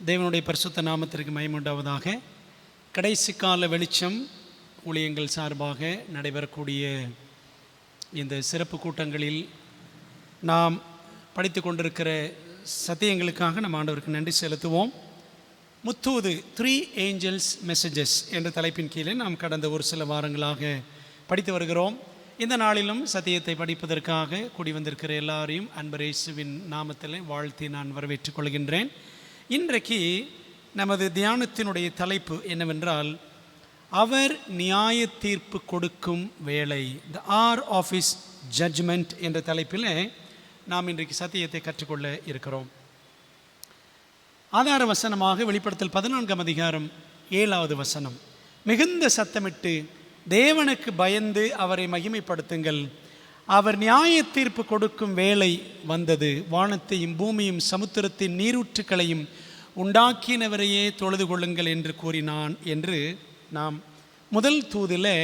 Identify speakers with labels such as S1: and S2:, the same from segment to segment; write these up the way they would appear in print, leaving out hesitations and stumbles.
S1: தேவனுடைய பரிசுத்த நாமத்திற்கு மகிமை உண்டாவதாக. கடைசி கால வெளிச்சம் ஊழியங்கள் சார்பாக நடைபெறக்கூடிய இந்த சிறப்பு கூட்டங்களில் நாம் படித்து கொண்டிருக்கிற சத்தியங்களுக்காக நம்ம ஆண்டவருக்கு நன்றி செலுத்துவோம். முத்தூது 3 ஏஞ்சல்ஸ் மெசேஜஸ் என்ற தலைப்பின் கீழே நாம் கடந்த ஒரு சில வாரங்களாக படித்து வருகிறோம். இந்த நாளிலும் சத்தியத்தை படிப்பதற்காக கூடி வந்திருக்கிற எல்லாரையும் அன்பர் இயேசுவின் நாமத்தில் வாழ்த்தி நான் வரவேற்றுக் கொள்கின்றேன். இன்றைக்கு நமது தியானத்தினுடைய தலைப்பு என்னவென்றால், அவர் நியாய தீர்ப்பு கொடுக்கும் வேளை, த hour of his judgment என்ற தலைப்பில் நாம் இன்றைக்கு சத்தியத்தை கற்றுக்கொள்ள இருக்கிறோம். ஆதார வசனமாக வெளிப்படுத்தல் 14ஆம் அதிகாரம் 7வது வசனம், மிகுந்த சத்தமிட்டு தேவனுக்கு பயந்து அவரை மகிமைப்படுத்துங்கள், அவர் நியாய தீர்ப்பு கொடுக்கும் வேளை வந்தது, வானத்தையும் பூமியும் சமுத்திரத்தின் நீரூற்றுக்களையும் உண்டாக்கினவரையே தொழுது கொள்ளுங்கள் என்று கூறினான் என்று நாம் முதல் தூதில்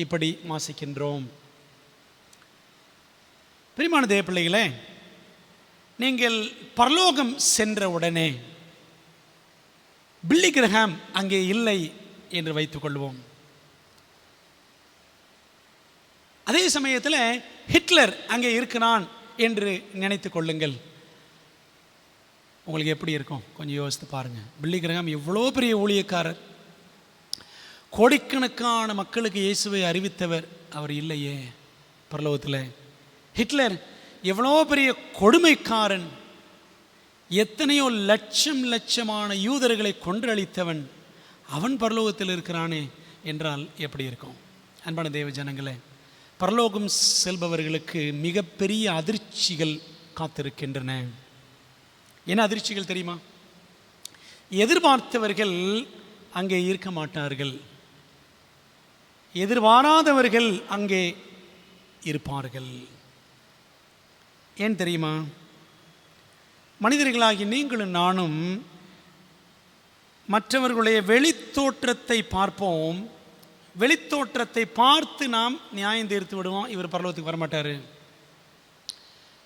S1: இப்படி வாசிக்கின்றோம். பிரியமான தேவ பிள்ளைகளே, நீங்கள் பரலோகம் சென்ற உடனே பில்லி கிரஹாம் அங்கே இல்லை என்று வைத்துக் கொள்வோம். அதே சமயத்தில் ஹிட்லர் அங்கே இருக்கிறான் என்று நினைத்து கொள்ளுங்கள். உங்களுக்கு எப்படி இருக்கும் கொஞ்சம் யோசித்து பாருங்கள். பில்லி கிரஹாம் எவ்வளோ பெரிய ஊழியக்காரர், கோடிக்கணக்கான மக்களுக்கு இயேசுவை அறிவித்தவர், அவர் இல்லையே பரலோகத்தில். ஹிட்லர் எவ்வளோ பெரிய கொடுமைக்காரன், எத்தனையோ லட்சமான யூதர்களை கொன்றளித்தவன், அவன் பரலோகத்தில் இருக்கிறானே என்றால் எப்படி இருக்கும்? அன்பான தேவ ஜனங்களே, பரலோகம் செல்பவர்களுக்கு மிகப்பெரிய அதிர்ச்சிகள் காத்திருக்கின்றன. என்ன அதிர்ச்சிகள் தெரியுமா? எதிர்பார்த்தவர்கள் அங்கே இருக்க மாட்டார்கள், எதிர்பாராதவர்கள் அங்கே இருப்பார்கள். ஏன் தெரியுமா? மனிதர்களாகி நீங்களும் நானும் மற்றவர்களுடைய வெளித்தோற்றத்தை பார்ப்போம், வெளித்தோற்றத்தை பார்த்து நாம் நியாயம் தீர்த்து விடுவோம், இவர் பரலோகத்துக்கு வரமாட்டார்.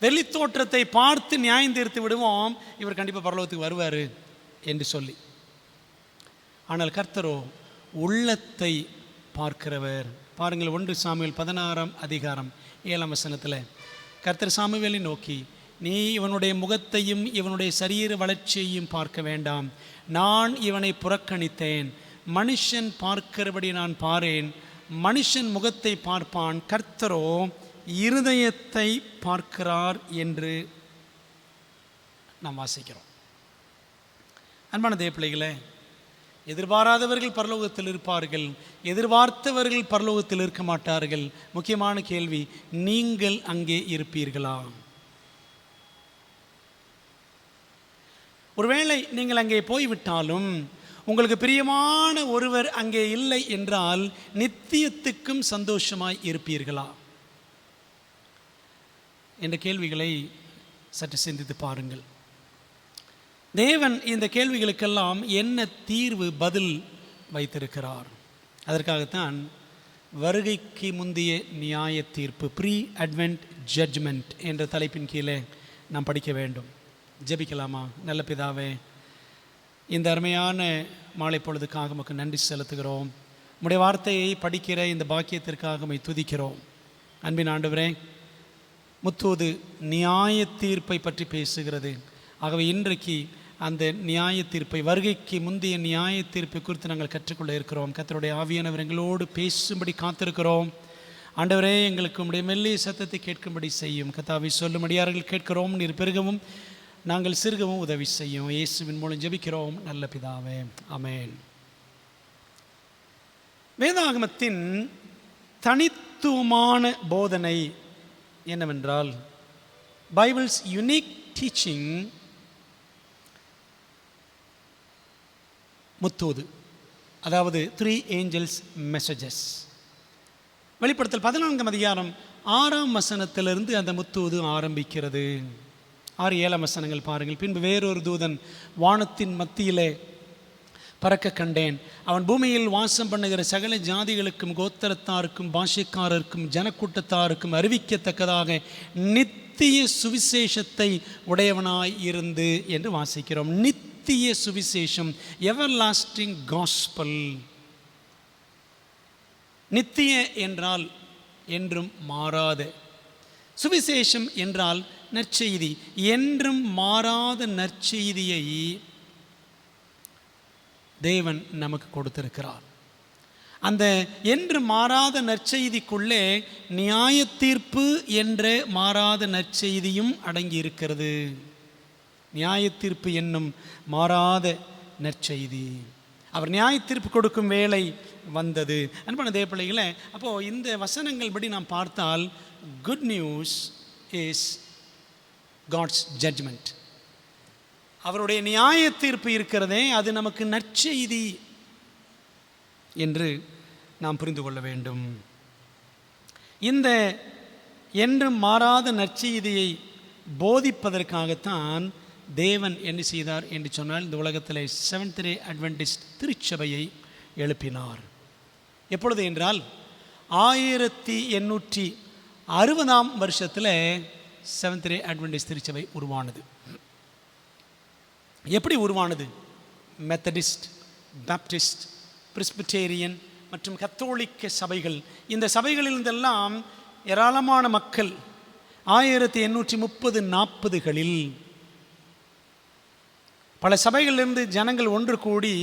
S1: வெளித்தோற்றத்தை பார்த்து நியாயம் தீர்த்து விடுவோம், இவர் கண்டிப்பாக பரலோகத்துக்கு வருவார் என்று சொல்லி. ஆனால் கர்த்தரோ உள்ளத்தை பார்க்கிறவர். பாருங்கள், 1 சாமுவேல் 16ஆம் அதிகாரம் 7ஆம் வசனத்தில் கர்த்தர் சாமுவேலை நோக்கி, நீ இவனுடைய முகத்தையும் இவனுடைய சரீர வளர்ச்சியையும் பார்க்க வேண்டாம், நான் இவனை புறக்கணித்தேன், மனுஷன் பார்க்கிறபடி நான் பாரேன், மனுஷன் முகத்தை பார்ப்பான், கர்த்தரோ இருதயத்தை பார்க்கிறார் என்று நாம் வாசிக்கிறோம். அன்பான தேவ பிள்ளைகளே, எதிர்பாராதவர்கள் பரலோகத்தில் இருப்பார்கள், எதிர்பார்த்தவர்கள் பரலோகத்தில் இருக்க மாட்டார்கள். முக்கியமான கேள்வி, நீங்கள் அங்கே இருப்பீர்களா? ஒருவேளை நீங்கள் அங்கே போய்விட்டாலும் உங்களுக்கு பிரியமான ஒருவர் அங்கே இல்லை என்றால் நித்தியத்துக்கும் சந்தோஷமாய் இருப்பீர்களா என்ற கேள்விகளை சற்று சிந்தித்து பாருங்கள். தேவன் இந்த கேள்விகளுக்கெல்லாம் என்ன தீர்வு, பதில் வைத்திருக்கிறார். அதற்காகத்தான் வருகைக்கு முந்தைய நியாய தீர்ப்பு, ப்ரீ அட்வென்ட் ஜட்ஜ்மெண்ட் என்ற தலைப்பின் கீழே நாம் படிக்க வேண்டும். ஜெபிக்கலாமா? நல்ல பிதாவே, இந்த அருமையான மாலை பொழுதுக்காக உமக்கு நன்றி செலுத்துகிறோம். உம்முடைய வார்த்தையை படிக்கிற இந்த பாக்கியத்திற்காக உம்மை துதிக்கிறோம். அன்பின் ஆண்டவரே, முத்தூது நியாய தீர்ப்பை பற்றி பேசுகிறது. ஆகவே இன்றைக்கு அந்த நியாய தீர்ப்பை, வருகைக்கு முந்தைய நியாய தீர்ப்பை குறித்து நாங்கள் கற்றுக்கொள்ள இருக்கிறோம். கர்த்தருடைய ஆவியானவர் எங்களோடு பேசும்படி காத்திருக்கிறோம். ஆண்டவரே, எங்களுக்கு உம்முடைய மெல்லிய சத்தத்தை கேட்கும்படி செய்யும். கர்த்தாவை சொல்லும்படியார்கள் கேட்கிறோம், நீர் பெருகவும் நாங்கள் சிறுகவும் உதவி செய்யும். இயேசுவின் மூலம் ஜெபிக்கிறோம் நல்ல பிதாவே, ஆமென். வேதாகமத்தின் தனித்துவமான போதனை என்னவென்றால், பைபிள்ஸ் யுனிக் டீச்சிங், முத்தூது, அதாவது 3 ஏஞ்சல்ஸ் மெசேஜஸ். வெளிப்படுத்தல் 14ஆம் அதிகாரம் 6ஆம் வசனத்திலிருந்து அந்த முத்தூது ஆரம்பிக்கிறது. 6-7 வசனங்கள் பாருங்கள். பின்பு வேறொரு தூதன் வானத்தின் மத்தியிலே பறக்க கண்டேன். அவன் பூமியில் வாசம் பண்ணுகிற சகல ஜாதிகளுக்கும் கோத்திரத்தாருக்கும் பாஷைக்காரருக்கும் ஜனக்கூட்டத்தாருக்கும் அறிவிக்கத்தக்கதாக நித்திய சுவிசேஷத்தை உடையவனாய் இருந்து என்று வாசிக்கிறோம். நித்திய நித்திய சுவிசேஷம், எவர்லாஸ்டிங் காஸ்பல். நித்திய என்றால் என்றும் மாறாத, சுவிசேஷம் என்றால் நற்செய்தி, என்றும் மாறாத நற்செய்தியை தேவன் நமக்கு கொடுத்திருக்கிறார். அந்த என்று மாறாத நற்செய்திக்குள்ளே நியாய தீர்ப்பு என்ற மாறாத நற்செய்தியும் அடங்கி இருக்கிறது. நியாய தீர்ப்பு என்னும் மாறாத நற்செய்தி, அவர் நியாய தீர்ப்பு கொடுக்கும் வேளை வந்தது. அன்பான தேவ பிள்ளைகளே, அப்போது இந்த வசனங்கள் படி நாம் பார்த்தால் good news is God's judgment. அவருடைய நியாய தீர்ப்பு இருக்கிறதே, அது நமக்கு நற்செய்தி என்று நாம் புரிந்து கொள்ள வேண்டும். இந்த என்றும் மாறாத நற்செய்தியை போதிப்பதற்காகத்தான் தேவன் என்ன செய்தார் என்று சொன்னால், இந்த உலகத்தில் செவன்த் டே அட்வென்டிஸ்ட் திருச்சபையை எழுப்பினார். எப்பொழுது என்றால் 1860 வருஷத்தில் செவன்த் டே அட்வென்டிஸ்ட் திருச்சபை உருவானது. எப்படி உருவானது? மெத்தடிஸ்ட், பாப்டிஸ்ட், பிரெஸ்பிட்டேரியன் மற்றும் கத்தோலிக்க சபைகள், இந்த சபைகளிலிருந்தெல்லாம் ஏராளமான மக்கள் 1830-40களில் பல சபைகளிலிருந்து ஜனங்கள் ஒன்று கூடி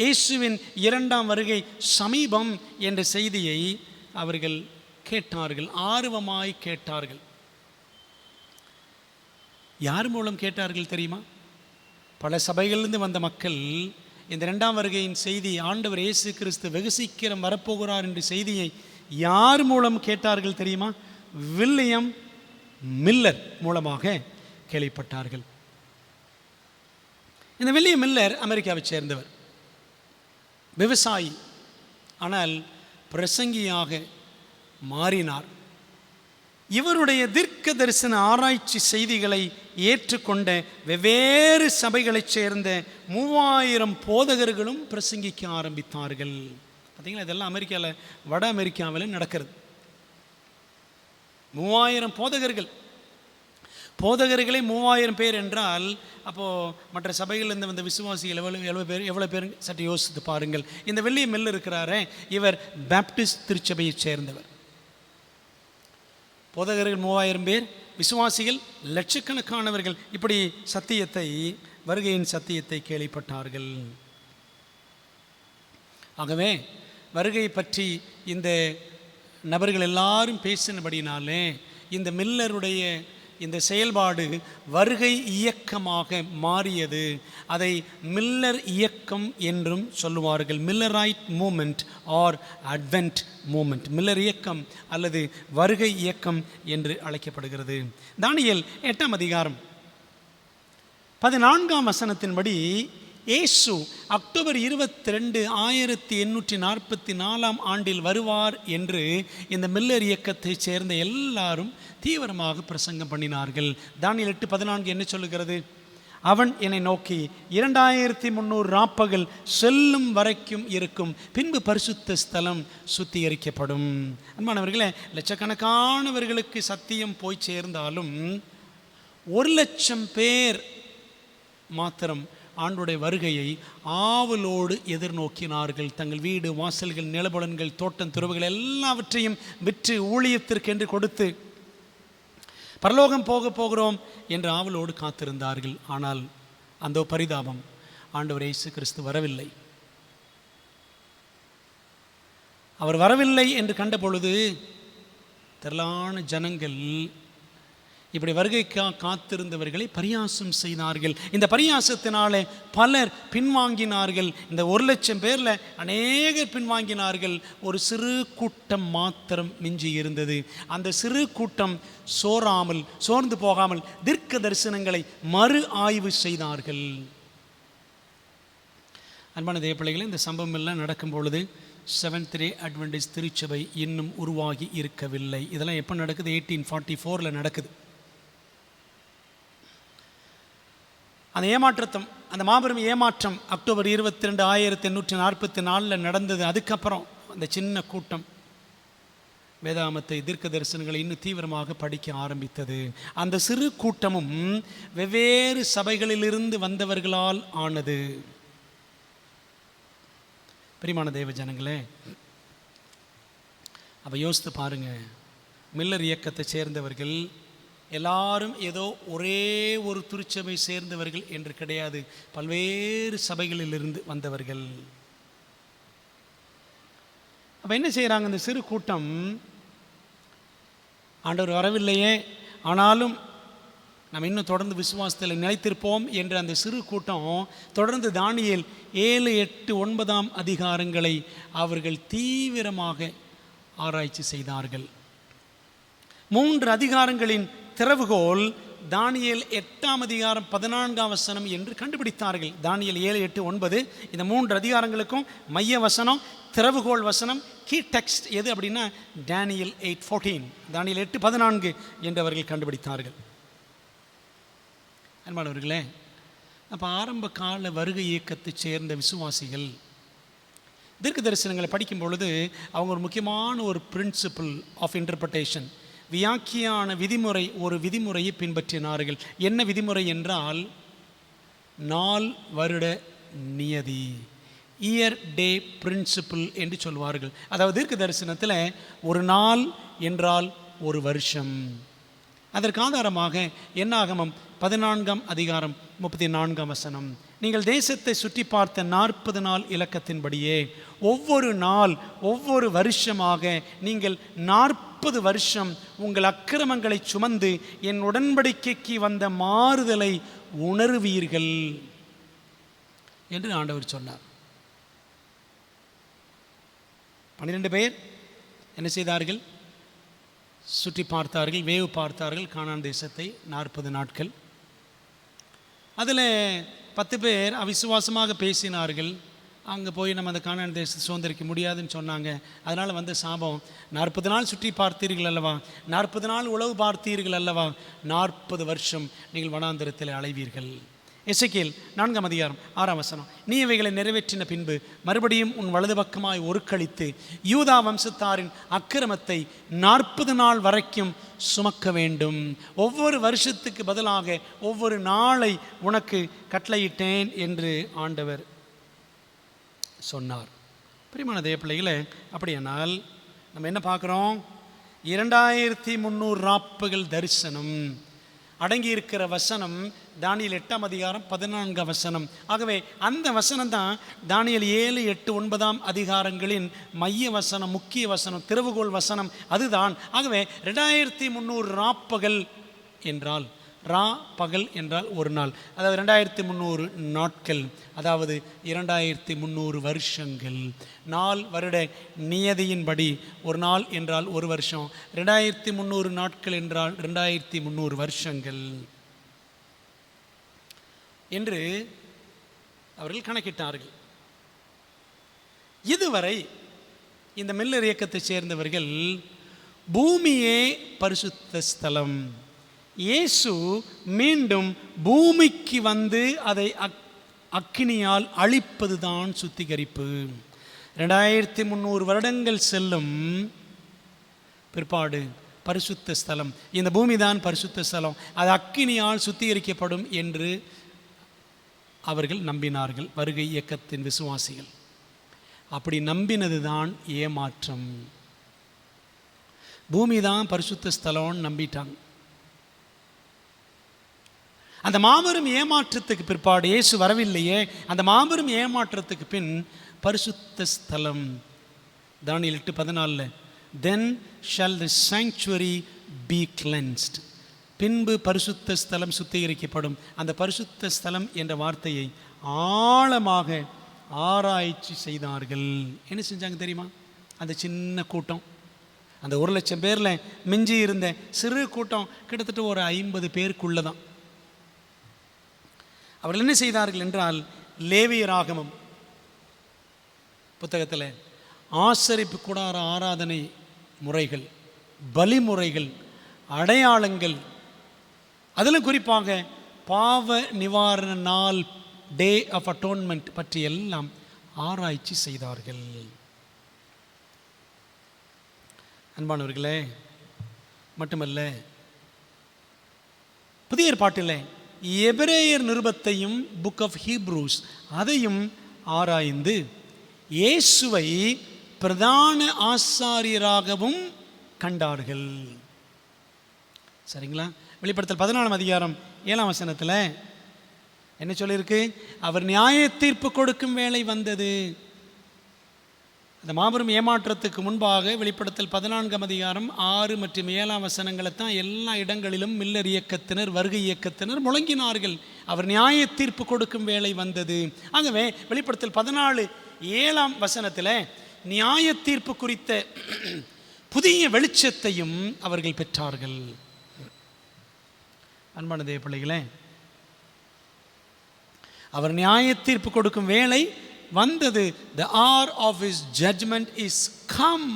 S1: இயேசுவின் 2ஆம் வருகை சமீபம் என்ற செய்தியை அவர்கள் கேட்டார்கள், ஆர்வமாய் கேட்டார்கள். யார் மூலம் கேட்டார்கள் தெரியுமா? பல சபைகளிலிருந்து வந்த மக்கள் இந்த 2ஆம் வருகையின் செய்தி, ஆண்டவர் இயேசு கிறிஸ்து வெகு சீக்கிரம் வரப்போகிறார் என்ற செய்தியை யார் மூலம் கேட்டார்கள் தெரியுமா? வில்லியம் மில்லர் மூலமாக கேள்விப்பட்டார்கள். இந்த வில்லியம் மில்லர் அமெரிக்காவை சேர்ந்தவர், விவசாயி, ஆனால் பிரசங்கியாக மாறினார். இவருடைய தீர்க்க தரிசன ஆராய்ச்சி செய்திகளை ஏற்றுக்கொண்ட வெவ்வேறு சபைகளைச் சேர்ந்த 3000 போதகர்களும் பிரசங்கிக்க ஆரம்பித்தார்கள். பார்த்தீங்களா, இதெல்லாம் அமெரிக்காவில், வட அமெரிக்காவில் நடக்கிறது. 3000 போதகர்களே 3000 பேர் என்றால், அப்போது மற்ற சபைகளிலிருந்து வந்த விசுவாசிகள் எவ்வளோ பேர் சற்று யோசித்து பாருங்கள். இந்த வில்லியம் மில்லர் இருக்கிறாரே, இவர் பாப்டிஸ்ட் திருச்சபையைச் சேர்ந்தவர். போதகர்கள் 3000 பேர், விசுவாசிகள் லட்சக்கணக்கானவர்கள். இப்படி சத்தியத்தை, வருகையின் சத்தியத்தை கேள்விப்பட்டார்கள். ஆகவே வருகை பற்றி இந்த நபர்கள் எல்லாரும் பேசினபடினாலே இந்த மில்லருடைய இந்த செயல்பாடு வருகை இயக்கமாக மாறியது. அதை மில்லர் இயக்கம் என்றும் சொல்லுவார்கள். Millerite movement or advent movement, Miller இயக்கம் அல்லது வருகை இயக்கம் என்று அழைக்கப்படுகிறது. தானியேல் 8ஆம் அதிகாரம் 14ஆம் வசனத்தின்படி இயேசு அக்டோபர் 22, 1844ஆம் ஆண்டில் வருவார் என்று இந்த மில்லர் இயக்கத்தைச் சேர்ந்த எல்லாரும் தீவிரமாக பிரசங்கம் பண்ணினார்கள். தானியேல் 8:14 என்ன சொல்லுகிறது? அவன் என்னை நோக்கி 2300 ராப்பகல் செல்லும் வரைக்கும் இருக்கும், பின்பு பரிசுத்த ஸ்தலம் சுத்திகரிக்கப்படும். அன்பானவர்களே, லட்சக்கணக்கானவர்களுக்கு சத்தியம் போய் சேர்ந்தாலும் 1,00,000 பேர் மாத்திரம் ஆண்டுடைய வருகையை ஆவலோடு எதிர்நோக்கினார்கள். தங்கள் வீடு, வாசல்கள், நிலபுலன்கள், தோட்டம், துறவுகள் எல்லாவற்றையும் விற்று ஊழியத்திற்கென்று கொடுத்து பரலோகம் போகிறோம் என்று ஆவலோடு காத்திருந்தார்கள். ஆனால் அந்த பரிதாபம், ஆண்டவர் இயேசு கிறிஸ்து வரவில்லை. அவர் வரவில்லை என்று கண்ட பொழுது திரளான ஜனங்கள் இப்படி வருகைக்காக காத்திருந்தவர்களை பரியாசம் செய்தார்கள். இந்த பரியாசத்தினாலே பலர் பின்வாங்கினார்கள். இந்த 1,00,000 பேரில் அநேகர் பின்வாங்கினார்கள். ஒரு சிறு கூட்டம் மாத்திரம் மிஞ்சி இருந்தது. அந்த சிறு கூட்டம் சோர்ந்து போகாமல் தீர்க்க தரிசனங்களை மறு ஆய்வு செய்தார்கள். அன்பான தேவ பிள்ளைகளே, இந்த சம்பவம் எல்லாம் நடக்கும் பொழுது செவன்த் டே அட்வென்டிஸ்ட் திருச்சபை இன்னும் உருவாகி இருக்கவில்லை. இதெல்லாம் எப்போ நடக்குது? 1844 நடக்குது. அந்த மாபெரும் ஏமாற்றம் அக்டோபர் 22, 1844 நடந்தது. அதுக்கப்புறம் அந்த சின்ன கூட்டம் வேதாமத்தை தீர்க்க தரிசனங்களை இன்னும் தீவிரமாக படிக்க ஆரம்பித்தது. அந்த சிறு கூட்டமும் வெவ்வேறு சபைகளிலிருந்து வந்தவர்களால் ஆனது. பிரியமான தேவ ஜனங்களே, அப்போ யோசித்து பாருங்க, மில்லர் இயக்கத்தை சேர்ந்தவர்கள் எல்லாரும் ஏதோ ஒரே ஒரு திருச்சபை சேர்ந்தவர்கள் என்று கிடையாது. பல்வேறு சபைகளிலிருந்து வந்தவர்கள். அப்போ என்ன செய்கிறாங்க இந்த சிறு கூட்டம்? ஆண்டவர் வரவில்லையே, ஆனாலும் நம்ம இன்னும் தொடர்ந்து விசுவாசத்தில் நிலைத்திருப்போம் என்ற அந்த சிறு கூட்டம் தொடர்ந்து தானியேல் 7, 8, 9 அதிகாரங்களை அவர்கள் தீவிரமாக ஆராய்ச்சி செய்தார்கள். 3 அதிகாரங்களின் திறவுகோல் தானியேல் 8 அதிகாரம் 14 வசனம் என்று கண்டுபிடித்தார்கள். தானியேல் 7, 8, 9 இந்த 3 அதிகாரங்களுக்கும் மைய வசனம், திறவுகோல் வசனம், கீ டெக்ஸ்ட் எது அப்படின்னா தானியேல் 8:14, தானியேல் 8:14 என்று அவர்கள் கண்டுபிடித்தார்கள். அன்பானவர்களே, அப்போ ஆரம்ப கால வருகை இயக்கத்தை சேர்ந்த விசுவாசிகள் தீர்க்க தரிசனங்களை படிக்கும் பொழுது அவங்க ஒரு முக்கியமான ஒரு பிரின்சிபிள் ஆஃப் இன்டர்பிரட்டேஷன், வியாக்கியான விதிமுறை, ஒரு விதிமுறையை பின்பற்றினார்கள். என்ன விதிமுறை என்றால் நாள் வருட நியதி, இயர் டே பிரின்சிபிள் என்று சொல்வார்கள். அதாவது தீர்க்க தரிசனத்தில் ஒரு நாள் என்றால் ஒரு வருஷம். அதற்கு ஆதாரமாக என்னாகமம் 14 அதிகாரம் 34 வசனம், நீங்கள் தேசத்தை சுற்றி பார்த்த 40 நாள் இலக்கத்தின்படியே ஒவ்வொரு நாள் ஒவ்வொரு வருஷமாக நீங்கள் 40 வருஷம் உங்கள் அக்கிரமங்களை சுமந்து என் உடன்படிக்கைக்கு வந்த மாறுதலை உணர்வீர்கள் என்று ஆண்டவர் சொன்னார். 12 பேர் என்ன செய்தார்கள்? சுற்றி பார்த்தார்கள், வேவு பார்த்தார்கள் கானான் தேசத்தை 40 நாட்கள். அதில் 10 பேர் அவிசுவாசமாக பேசினார்கள். அங்கே போய் நம்ம அந்த கானான் தேசத்தை சுதந்திரிக்க முடியாதுன்னு சொன்னாங்க. அதனால் வந்து சாபம், 40 நாள் சுற்றி பார்த்தீர்கள் அல்லவா, 40 நாள் உளவு பார்த்தீர்கள் அல்லவா, 40 வருஷம் நீங்கள் வனாந்திரத்தில் அலைவீர்கள். எசேக்கியேல் 4 அதிகாரம் 6 வசனம், நீ இவைகளை நிறைவேற்றின பின்பு மறுபடியும் உன் வலது பக்கமாய் ஒருக்களித்து யூதா வம்சத்தாரின் அக்கிரமத்தை 40 நாள் வரைக்கும் சுமக்க வேண்டும். ஒவ்வொரு வருஷத்துக்கு பதிலாக ஒவ்வொரு நாளை உனக்கு கட்டளையிட்டேன் என்று ஆண்டவர் சொன்னார். பிரியமான தேவ பிள்ளைகளே, அப்படியானால் நம்ம என்ன பார்க்குறோம்? 2300 ராப்புகள் தரிசனம் அடங்கியிருக்கிற வசனம் தானியேல் 8 அதிகாரம் 14 வசனம். ஆகவே அந்த வசனம் தான் தானியேல் 7, 8, 9 அதிகாரங்களின் மைய வசனம், முக்கிய வசனம், திறவுகோல் வசனம் அதுதான். ஆகவே 2300 ராப்பகல் என்றால், ரா பகல் என்றால் ஒரு நாள், அதாவது 2300 நாட்கள், அதாவது 2300 வருஷங்கள். நாள் வருட நியதியின்படி ஒரு நாள் என்றால் ஒரு வருஷம், 2300 நாட்கள் என்றால் 2300 வருஷங்கள் என்று அவர்கள் கணக்கிட்டார்கள். இதுவரை இந்த மில்லர் இயக்கத்தை சேர்ந்தவர்கள் பூமியே பரிசுத்த ஸ்தலம், இயேசு மீண்டும் பூமிக்கு வந்து அதை அக்கினியால் அழிப்பது தான் சுத்திகரிப்பு. 2300 வருடங்கள் செல்லும் பிற்பாடு பரிசுத்த ஸ்தலம், இந்த பூமி தான் பரிசுத்த ஸ்தலம், அது அக்கினியால் சுத்திகரிக்கப்படும் என்று அவர்கள் நம்பினார்கள். வருகை இயக்கத்தின் விசுவாசிகள் அப்படி நம்பினது தான் ஏமாற்றம். பூமி தான் பரிசுத்த ஸ்தலம்னு நம்பிட்டாங்க. அந்த மாபெரும் ஏமாற்றத்துக்கு பிற்பாடு இயேசு வரவில்லையே, அந்த மாபெரும் ஏமாற்றத்துக்கு பின் பரிசுத்த ஸ்தலம் தானியேல் 8:14, then shall the sanctuary be cleansed, பின்பு பரிசுத்த ஸ்தலம் சுத்திகரிக்கப்படும். அந்த பரிசுத்த ஸ்தலம் என்ற வார்த்தையை ஆழமாக ஆராய்ச்சி செய்தார்கள். என்ன செஞ்சாங்க தெரியுமா? அந்த சின்ன கூட்டம், அந்த 1,00,000 பேரில் மிஞ்சி இருந்த சிறு கூட்டம் கிட்டத்தட்ட ஒரு 50 பேருக்குள்ள தான். அவர்கள் என்ன செய்தார்கள் என்றால், லேவியராகமம் புத்தகத்தில் ஆசரிப்பு கூடார ஆராதனை முறைகள், பலிமுறைகள், அடையாளங்கள், அதிலும் குறிப்பாக பாவ நிவாரண நாள், டே ஆஃப் அட்டோன்மெண்ட் பற்றி எல்லாம் ஆராய்ச்சி செய்தார்கள். அன்பானவர்களே, மட்டுமல்ல, புதிய ஏற்பாட்டில் எபிரேயர் நிருபத்தையும் புக் ஆஃப் ஹீப்ரூஸ் அதையும் ஆராய்ந்து இயேசுவை பிரதான ஆசாரியராகவும் கண்டார்கள். சரிங்களா? வெளிப்படுத்தல் 14 அதிகாரம் 7 வசனத்தில் என்ன சொல்லியிருக்கு? அவர் நியாய தீர்ப்பு கொடுக்கும் வேளை வந்தது. அந்த மாபெரும் ஏமாற்றத்துக்கு முன்பாக வெளிப்படுத்தல் 14 அதிகாரம் 6 மற்றும் 7 வசனங்களை தான் எல்லா இடங்களிலும் மில்லர் இயக்கத்தினர், வருகை இயக்கத்தினர் முழங்கினார்கள். அவர் நியாய தீர்ப்பு கொடுக்கும் வேளை வந்தது. ஆகவே வெளிப்படுத்தல் 14:7 வசனத்தில் நியாய தீர்ப்பு குறித்த புதிய வெளிச்சத்தையும் அவர்கள் பெற்றார்கள். அன்பான தேவ பிள்ளைகளே, அவர் நியாய தீர்ப்பு கொடுக்கும் வேளை வந்தது. The hour of his judgment is come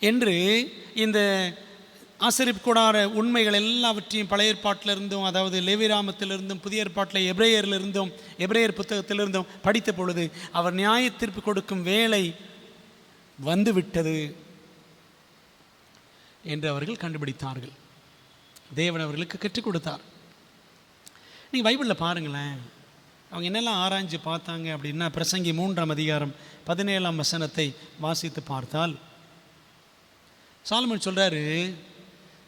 S1: என்று இந்த ஆசரிப்பு கூடார உண்மைகள் எல்லாவற்றையும் பழைய ஏற்பாட்டிலிருந்தும், அதாவது லேவியராமத்திலிருந்தும், புதிய ஏற்பாட்டில் எபிரேயரிலிருந்தும், எபிரேயர் புத்தகத்திலிருந்தும் படித்த பொழுது அவர் நியாய தீர்ப்பு கொடுக்கும் வேளை வந்துவிட்டது என்று அவர்கள் கண்டுபிடித்தார்கள். தேவன் அவர்களுக்கு கற்றுக் கொடுத்தார். நீங்கள் பைபிளில் பாருங்களேன், அவங்க என்னெல்லாம் ஆராய்ஞ்சு பார்த்தாங்க அப்படின்னா, பிரசங்கி 3 அதிகாரம் 17 வசனத்தை வாசித்து பார்த்தால் சாலமன் சொல்கிறாரு,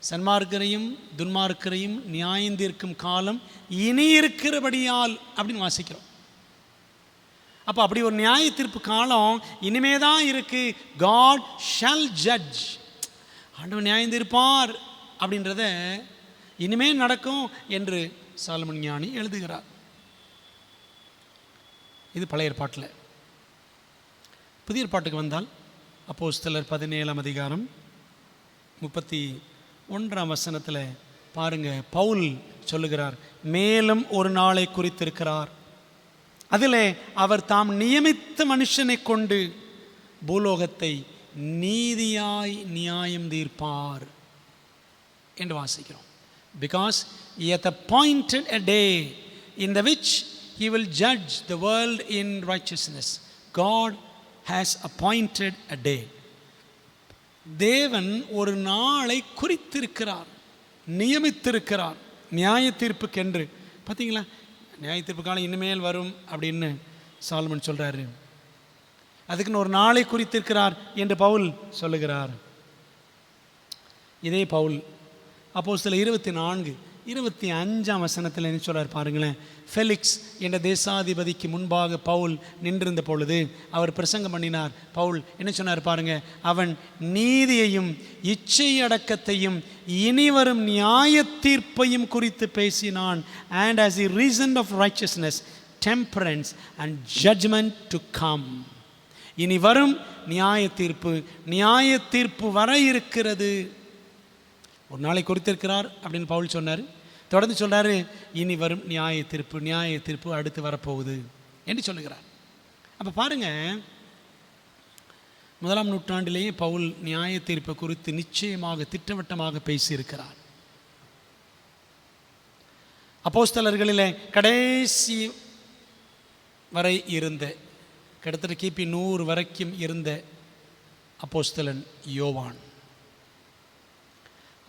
S1: சன்மார்க்கரையும் துன்மார்க்கரையும் நியாயந்தீர்க்கும் காலம் இனி இருக்கிறபடியால் அப்படின்னு வாசிக்கிறோம். அப்போ அப்படி ஒரு நியாய தீர்ப்பு காலம் இனிமே தான் இருக்கு. God shall judge, ஆண்டவர் நியாயந்தீர்ப்பார் அப்படின்றத இனிமே நடக்கும் என்று சாலமன் ஞானி எழுதுகிறார். இது பழைய ஏற்பாட்டில். புதிய ஏற்பாட்டுக்கு வந்தால் அப்போஸ்தலர் 17 அதிகாரம் 31 வசனத்தில் பாருங்க, பவுல் சொல்லுகிறார், மேலும் ஒரு நாளை குறித்திருக்கிறார், அதில் அவர் தாம் நியமித்த மனுஷனை கொண்டு பூலோகத்தை நீதியாய் நியாயம் தீர்ப்பார் என்று வாசிக்கிறோம். Because he hath appointed a day in the which he will judge the world in righteousness. God has appointed a day. தேவன் ஒரு நாளை குறித்திருக்கிறார், நியமித்திருக்கிறார் நியாய தீர்ப்புக்கென்று. பார்த்தீங்களா? நியாய தீர்ப்பு காலம் இனிமேல் வரும் அப்படின்னு சாலமன் சொல்கிறாரு. அதுக்குன்னு ஒரு நாளை குறித்திருக்கிறார் என்று பவுல் சொல்லுகிறார். இதே பவுல் அப்போஸ்தலர் 24:25 வசனத்தில் என்ன சொல்கிறார் பாருங்களேன். ஃபெலிக்ஸ் என்ற தேசாதிபதிக்கு முன்பாக பவுல் நின்றிருந்த பொழுது அவர் பிரசங்கம் பண்ணினார். பவுல் என்ன சொன்னார் பாருங்க, அவன் நீதியையும் இச்சை அடக்கத்தையும் இனிவரும் நியாய தீர்ப்பையும் குறித்து பேசினான். and as he reasoned of righteousness, temperance and judgment to come. இனி வரும் நியாய தீர்ப்பு வர இருக்கிறது. ஒரு நாளை குறித்திருக்கிறார் அப்படின்னு பவுல் சொன்னார். தொடர்ந்து சொல்றாரு, இனி வரும் நியாய தீர்ப்பு அடுத்து வரப்போகுது என்று சொல்லுகிறார். அப்போ பாருங்க, 1ஆம் நூற்றாண்டிலேயே பவுல் நியாய தீர்ப்பை குறித்து நிச்சயமாக திட்டவட்டமாக பேசியிருக்கிறார். அப்போஸ்தலர்களிலே கடைசி வரை இருந்த, கிட்டத்தட்ட கிபி 100 வரைக்கும் இருந்த அப்போஸ்தலன் யோவான்,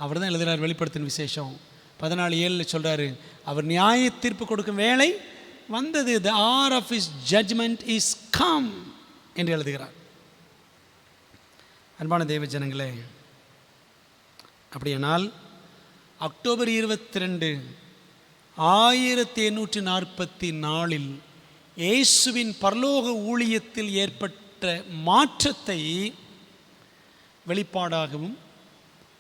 S1: அவர் தான் எழுதுகிறார். வெளிப்படுத்தின விசேஷம் 14:7 சொல்கிறாரு, அவர் நியாய தீர்ப்பு கொடுக்கும் வேளை வந்தது. the hour of his judgment is come என்று எழுதுகிறார். அன்பான தேவ ஜனங்களே, அப்படியானால் அக்டோபர் 22, 1844 இயேசுவின் பரலோக ஊழியத்தில் ஏற்பட்ட மாற்றத்தை வெளிப்பாடாகவும்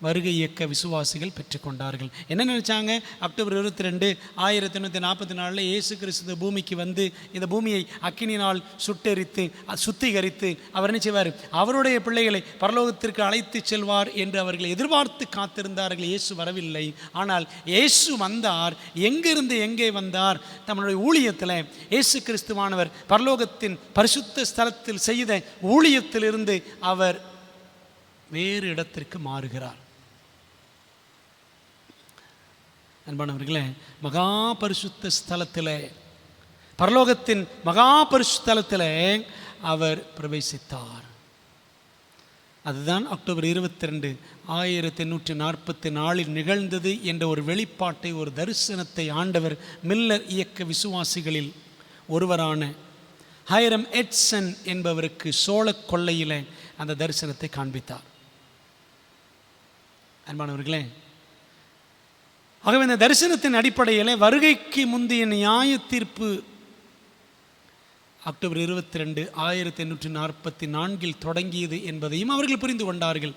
S1: வருகை இயக்க விசுவாசிகள் பெற்றுக்கொண்டார்கள். என்ன நினைச்சாங்க? அக்டோபர் 22, 1844 இயேசு கிறிஸ்து பூமிக்கு வந்து இந்த பூமியை அக்கினியினால் சுட்டெரித்து சுத்திகரித்து அவர் என்ன செய்வார்? அவருடைய பிள்ளைகளை பரலோகத்திற்கு அழைத்து செல்வார் என்று அவர்கள் எதிர்பார்த்து காத்திருந்தார்கள். இயேசு வரவில்லை. ஆனால் இயேசு வந்தார். எங்கிருந்து எங்கே வந்தார்? தம்முடைய ஊழியத்தில் இயேசு கிறிஸ்துவானவர் பரலோகத்தின் பரிசுத்த ஸ்தலத்தில் செய்த ஊழியத்திலிருந்து அவர் வேறு இடத்திற்கு மாறுகிறார். அன்பானவர்களே, மகா பரிசுத்த ஸ்தலத்தில், பரலோகத்தின் மகா பரிசுத்தலத்தில் அவர் பிரவேசித்தார். அதுதான் அக்டோபர் 22, 1844 நிகழ்ந்தது என்ற ஒரு வெளிப்பாட்டை, ஒரு தரிசனத்தை ஆண்டவர் மில்லர் இயக்க விசுவாசிகளில் ஒருவரான ஹைரம் எட்சன் என்பவருக்கு சோழ கொள்ளையில் அந்த தரிசனத்தை காண்பித்தார். அன்பானவர்களே, ஆகவே இந்த தரிசனத்தின் அடிப்படையில் வருகைக்கு முந்தைய நியாய தீர்ப்பு அக்டோபர் 22, 1844 தொடங்கியது என்பதையும் அவர்கள் புரிந்து கொண்டார்கள்.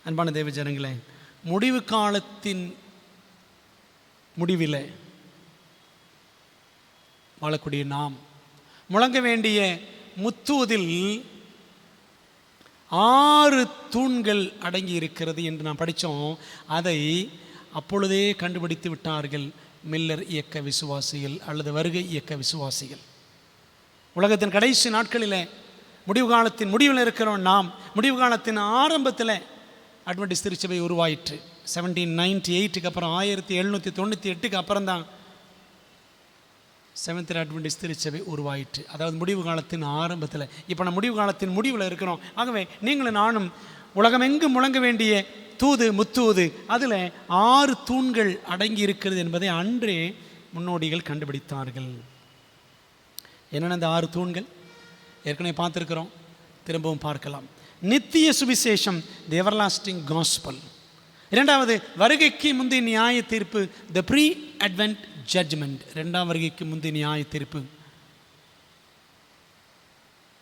S1: அன்பான தேவ ஜனங்களே, முடிவு காலத்தின் முடிவில் வாழக்கூடிய நாம் முழங்க வேண்டிய முத்தூதில் 6 தூண்கள் அடங்கி இருக்கிறது என்று நாம் படித்தோம். அதை அப்பொழுதே கண்டுபிடித்து விட்டார்கள் மில்லர் இயக்க விசுவாசிகள் அல்லது வருகை இயக்க விசுவாசிகள். உலகத்தின் கடைசி நாட்களில், முடிவு காலத்தின் முடிவில் இருக்கிறோம் நாம். முடிவு காலத்தின் ஆரம்பத்தில் அட்வென்டிஸ்ட் திருச்சபை உருவாயிற்று. 1798க்கு அப்புறம், 1798க்கு அப்புறம் தான் செவன்த் அட்வென்டிஸ்ட் திருச்சபை உருவாயிற்று. அதாவது முடிவு காலத்தின் ஆரம்பத்தில். இப்போ நம்ம முடிவு காலத்தின் முடிவில் இருக்கிறோம். ஆகவே நீங்களும் நானும் உலகமெங்கும் முழங்க வேண்டிய தூது, முத்தூது, அதில் 6 தூண்கள் அடங்கி இருக்கிறது என்பதை அன்றே முன்னோடிகள் கண்டுபிடித்தார்கள். என்னென்ன அந்த 6 தூண்கள்? ஏற்கனவே பார்த்துருக்கிறோம், திரும்பவும் பார்க்கலாம். நித்திய சுவிசேஷம், தி எவர்லாஸ்டிங் காஸ்பல். இரண்டாவது, வருகைக்கு முந்தைய நியாய தீர்ப்பு, த ப்ரீ அட்வென்ட் ஜட்ஜ்மெண்ட், இரண்டாம் வருகைக்கு முந்தைய நியாய தீர்ப்பு.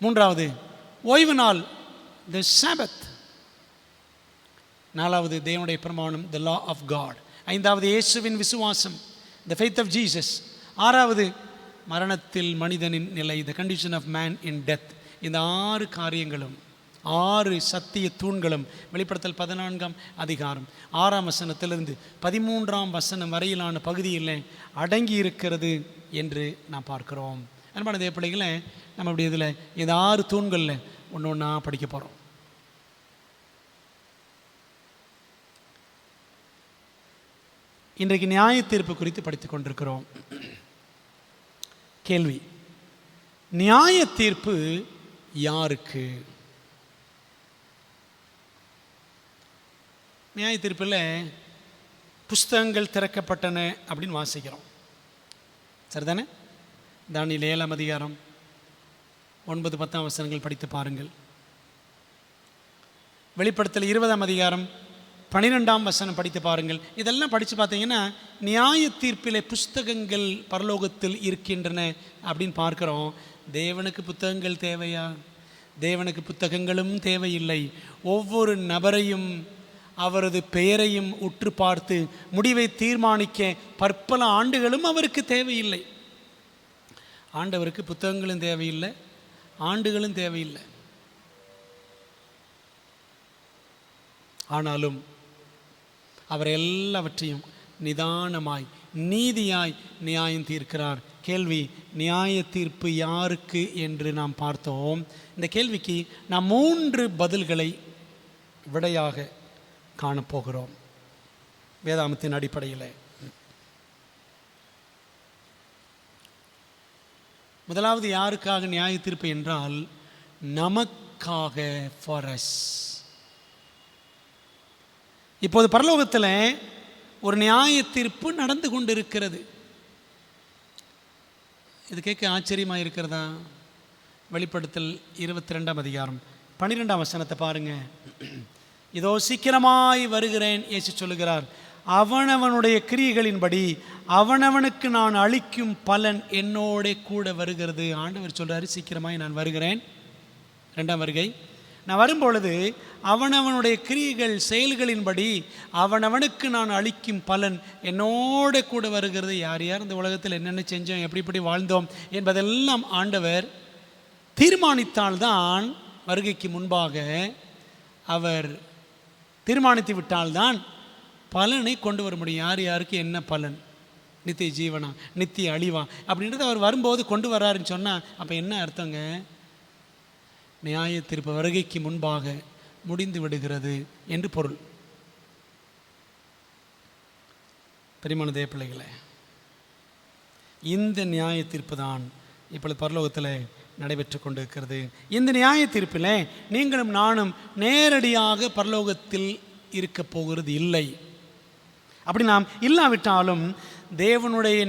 S1: மூன்றாவது, ஓய்வு நாள், த சாபத். நாலாவது, தேவனுடைய பிரமாணம், த லா ஆஃப் காட். ஐந்தாவது, இயேசுவின் விசுவாசம், த ஃபெய்த் ஆஃப் ஜீசஸ். ஆறாவது, மரணத்தில் மனிதனின் நிலை, the condition of man in death. இந்த 6 காரியங்களும், 6 சத்திய தூண்களும் வெளிப்படுத்தல் 14ஆம் அதிகாரம் 6ஆம் வசனத்திலிருந்து 13ஆம் வசனம் வரையிலான பகுதியில் அடங்கி இருக்கிறது என்று நாம் பார்க்கிறோம். அன்பான தேவ பிள்ளைகளை, நம்ம அப்படி இதில் இந்த 6 தூண்களில் ஒன்று ஒன்றா படிக்க போகிறோம். இன்றைக்கு நியாய தீர்ப்பு குறித்து படித்து கொண்டிருக்கிறோம். கேள்வி: நியாய தீர்ப்பு யாருக்கு? நியாய தீர்ப்பில் புஸ்தகங்கள் திறக்கப்பட்டன அப்படின்னு வாசிக்கிறோம், சரிதானே? தானியேல் 7ஆம் அதிகாரம் 9, 10ஆம் வசனங்கள் படித்து பாருங்கள். வெளிப்படுத்தல் 20ஆம் அதிகாரம் 12ஆம் வசனம் படித்து பாருங்கள். இதெல்லாம் படித்து பார்த்தீங்கன்னா நியாய தீர்ப்பிலே புஸ்தகங்கள் பரலோகத்தில் இருக்கின்றன அப்படின்னு பார்க்குறோம். தேவனுக்கு புத்தகங்கள் தேவையா? தேவனுக்கு புத்தகங்களும் தேவையில்லை. ஒவ்வொரு நபரையும் அவரது பெயரையும் உற்று பார்த்து முடிவை தீர்மானிக்க பற்பல ஆண்டுகளும் அவருக்கு தேவையில்லை. ஆண்டவருக்கு புத்தகங்களும் தேவையில்லை, ஆண்டுகளும் தேவையில்லை. ஆனாலும் அவர் எல்லாவற்றையும் நிதானமாய் நீதியாய் நியாயம் தீர்க்கிறார். கேள்வி: நியாய தீர்ப்பு யாருக்கு என்று நாம் பார்த்தோம். இந்த கேள்விக்கு நாம் 3 பதில்களை விடையாக காணப்போகிறோம் வேதாமத்தின் அடிப்படையில். முதலாவது, யாருக்காக நியாய தீர்ப்பு என்றால் நமக்காக, ஃபார் அஸ். இப்போது பரலோகத்தில் ஒரு நியாய தீர்ப்பு நடந்து கொண்டிருக்கிறது. இது கேட்க ஆச்சரியமாக இருக்கிறதா? வெளிப்படுத்தல் 22ஆம் அதிகாரம் 12ஆம் வசனத்தை பாருங்க. இதோ சீக்கிரமாய் வருகிறேன், இயேசு சொல்லுகிறார். அவனவனுடைய கிரியைகளின்படி அவனவனுக்கு நான் அளிக்கும் பலன் என்னோட கூட வருகிறது. ஆண்டவர் சொல்றாரு, சீக்கிரமாய் நான் வருகிறேன். 2ஆம் வருகை. நான் வரும்பொழுது அவனவனுடைய கிரியைகள், செயல்களின்படி அவனவனுக்கு நான் அளிக்கும் பலன் என்னோட கூட வருகிறது. யார் யார் இந்த உலகத்தில் என்னென்ன செஞ்சோம், எப்படி வாழ்ந்தோம் என்பதெல்லாம் ஆண்டவர் தீர்மானித்தால்தான், வருகைக்கு முன்பாக அவர் தீர்மானித்து விட்டால்தான் பலனை கொண்டு வர முடியும். யார் யாருக்கு என்ன பலன், நித்திய ஜீவனா, நித்திய அழிவா அப்படின்றது அவர் வரும்போது கொண்டு வர்றாருன்னு சொன்னால் அப்போ என்ன அர்த்தங்க? நியாய தீர்ப்பு வருகைக்கு முன்பாக முடிந்து விடுகிறது என்று பொருள். பெரியமான தேவ பிள்ளைகளே, இந்த நியாய தீர்ப்பு தான் இப்பொழுது பரலோகத்தில் நடைபெற்று கொண்டிருக்கிறது. இந்த நியாய தீர்ப்பில் நீங்களும் நானும் நேரடியாக பரலோகத்தில் இருக்க போகிறது இல்லை. அப்படி நாம் இல்லாவிட்டாலும் தேவனுடைய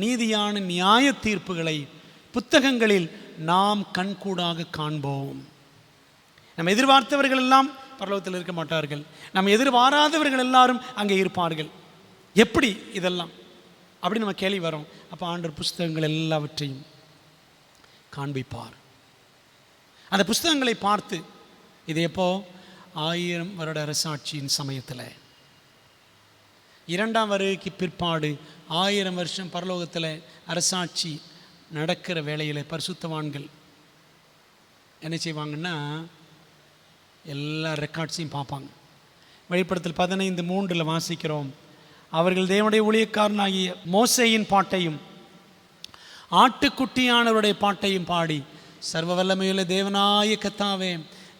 S1: நீதியான நியாய தீர்ப்புகளை புத்தகங்களில் நாம் கண்கூடாக காண்போம். நம்ம எதிர்பார்த்தவர்கள் எல்லாம் பரலோகத்தில் இருக்க மாட்டார்கள். நம்ம எதிர்பாராதவர்கள் எல்லாரும் அங்கே இருப்பார்கள். எப்படி இதெல்லாம் அப்படி நம்ம கேள்வி வரோம். அப்போ ஆண்டவர் புஸ்தகங்கள் எல்லாவற்றையும் காண்பிப்பார். அந்த புஸ்தகங்களை பார்த்து இது எப்போ 1000 வருட அரசாட்சியின் சமயத்தில், 2ஆம் வருகைக்கு பிற்பாடு 1000 வருஷம் பரலோகத்தில் அரசாட்சி நடக்கிற வேளையில் பரிசுத்தவான்கள் என்ன செய்வாங்கன்னா எல்லா ரெக்கார்ட்ஸையும் பார்ப்பாங்க. வெளிப்படுத்தல் 15:3 வாசிக்கிறோம், அவர்கள் தேவனுடைய ஊழியக்காரனாகிய மோசேயின் பாட்டையும் ஆட்டுக்குட்டியானவருடைய பாட்டையும் பாடி, சர்வ வல்லமையுள்ள தேவனாய கர்த்தாவே,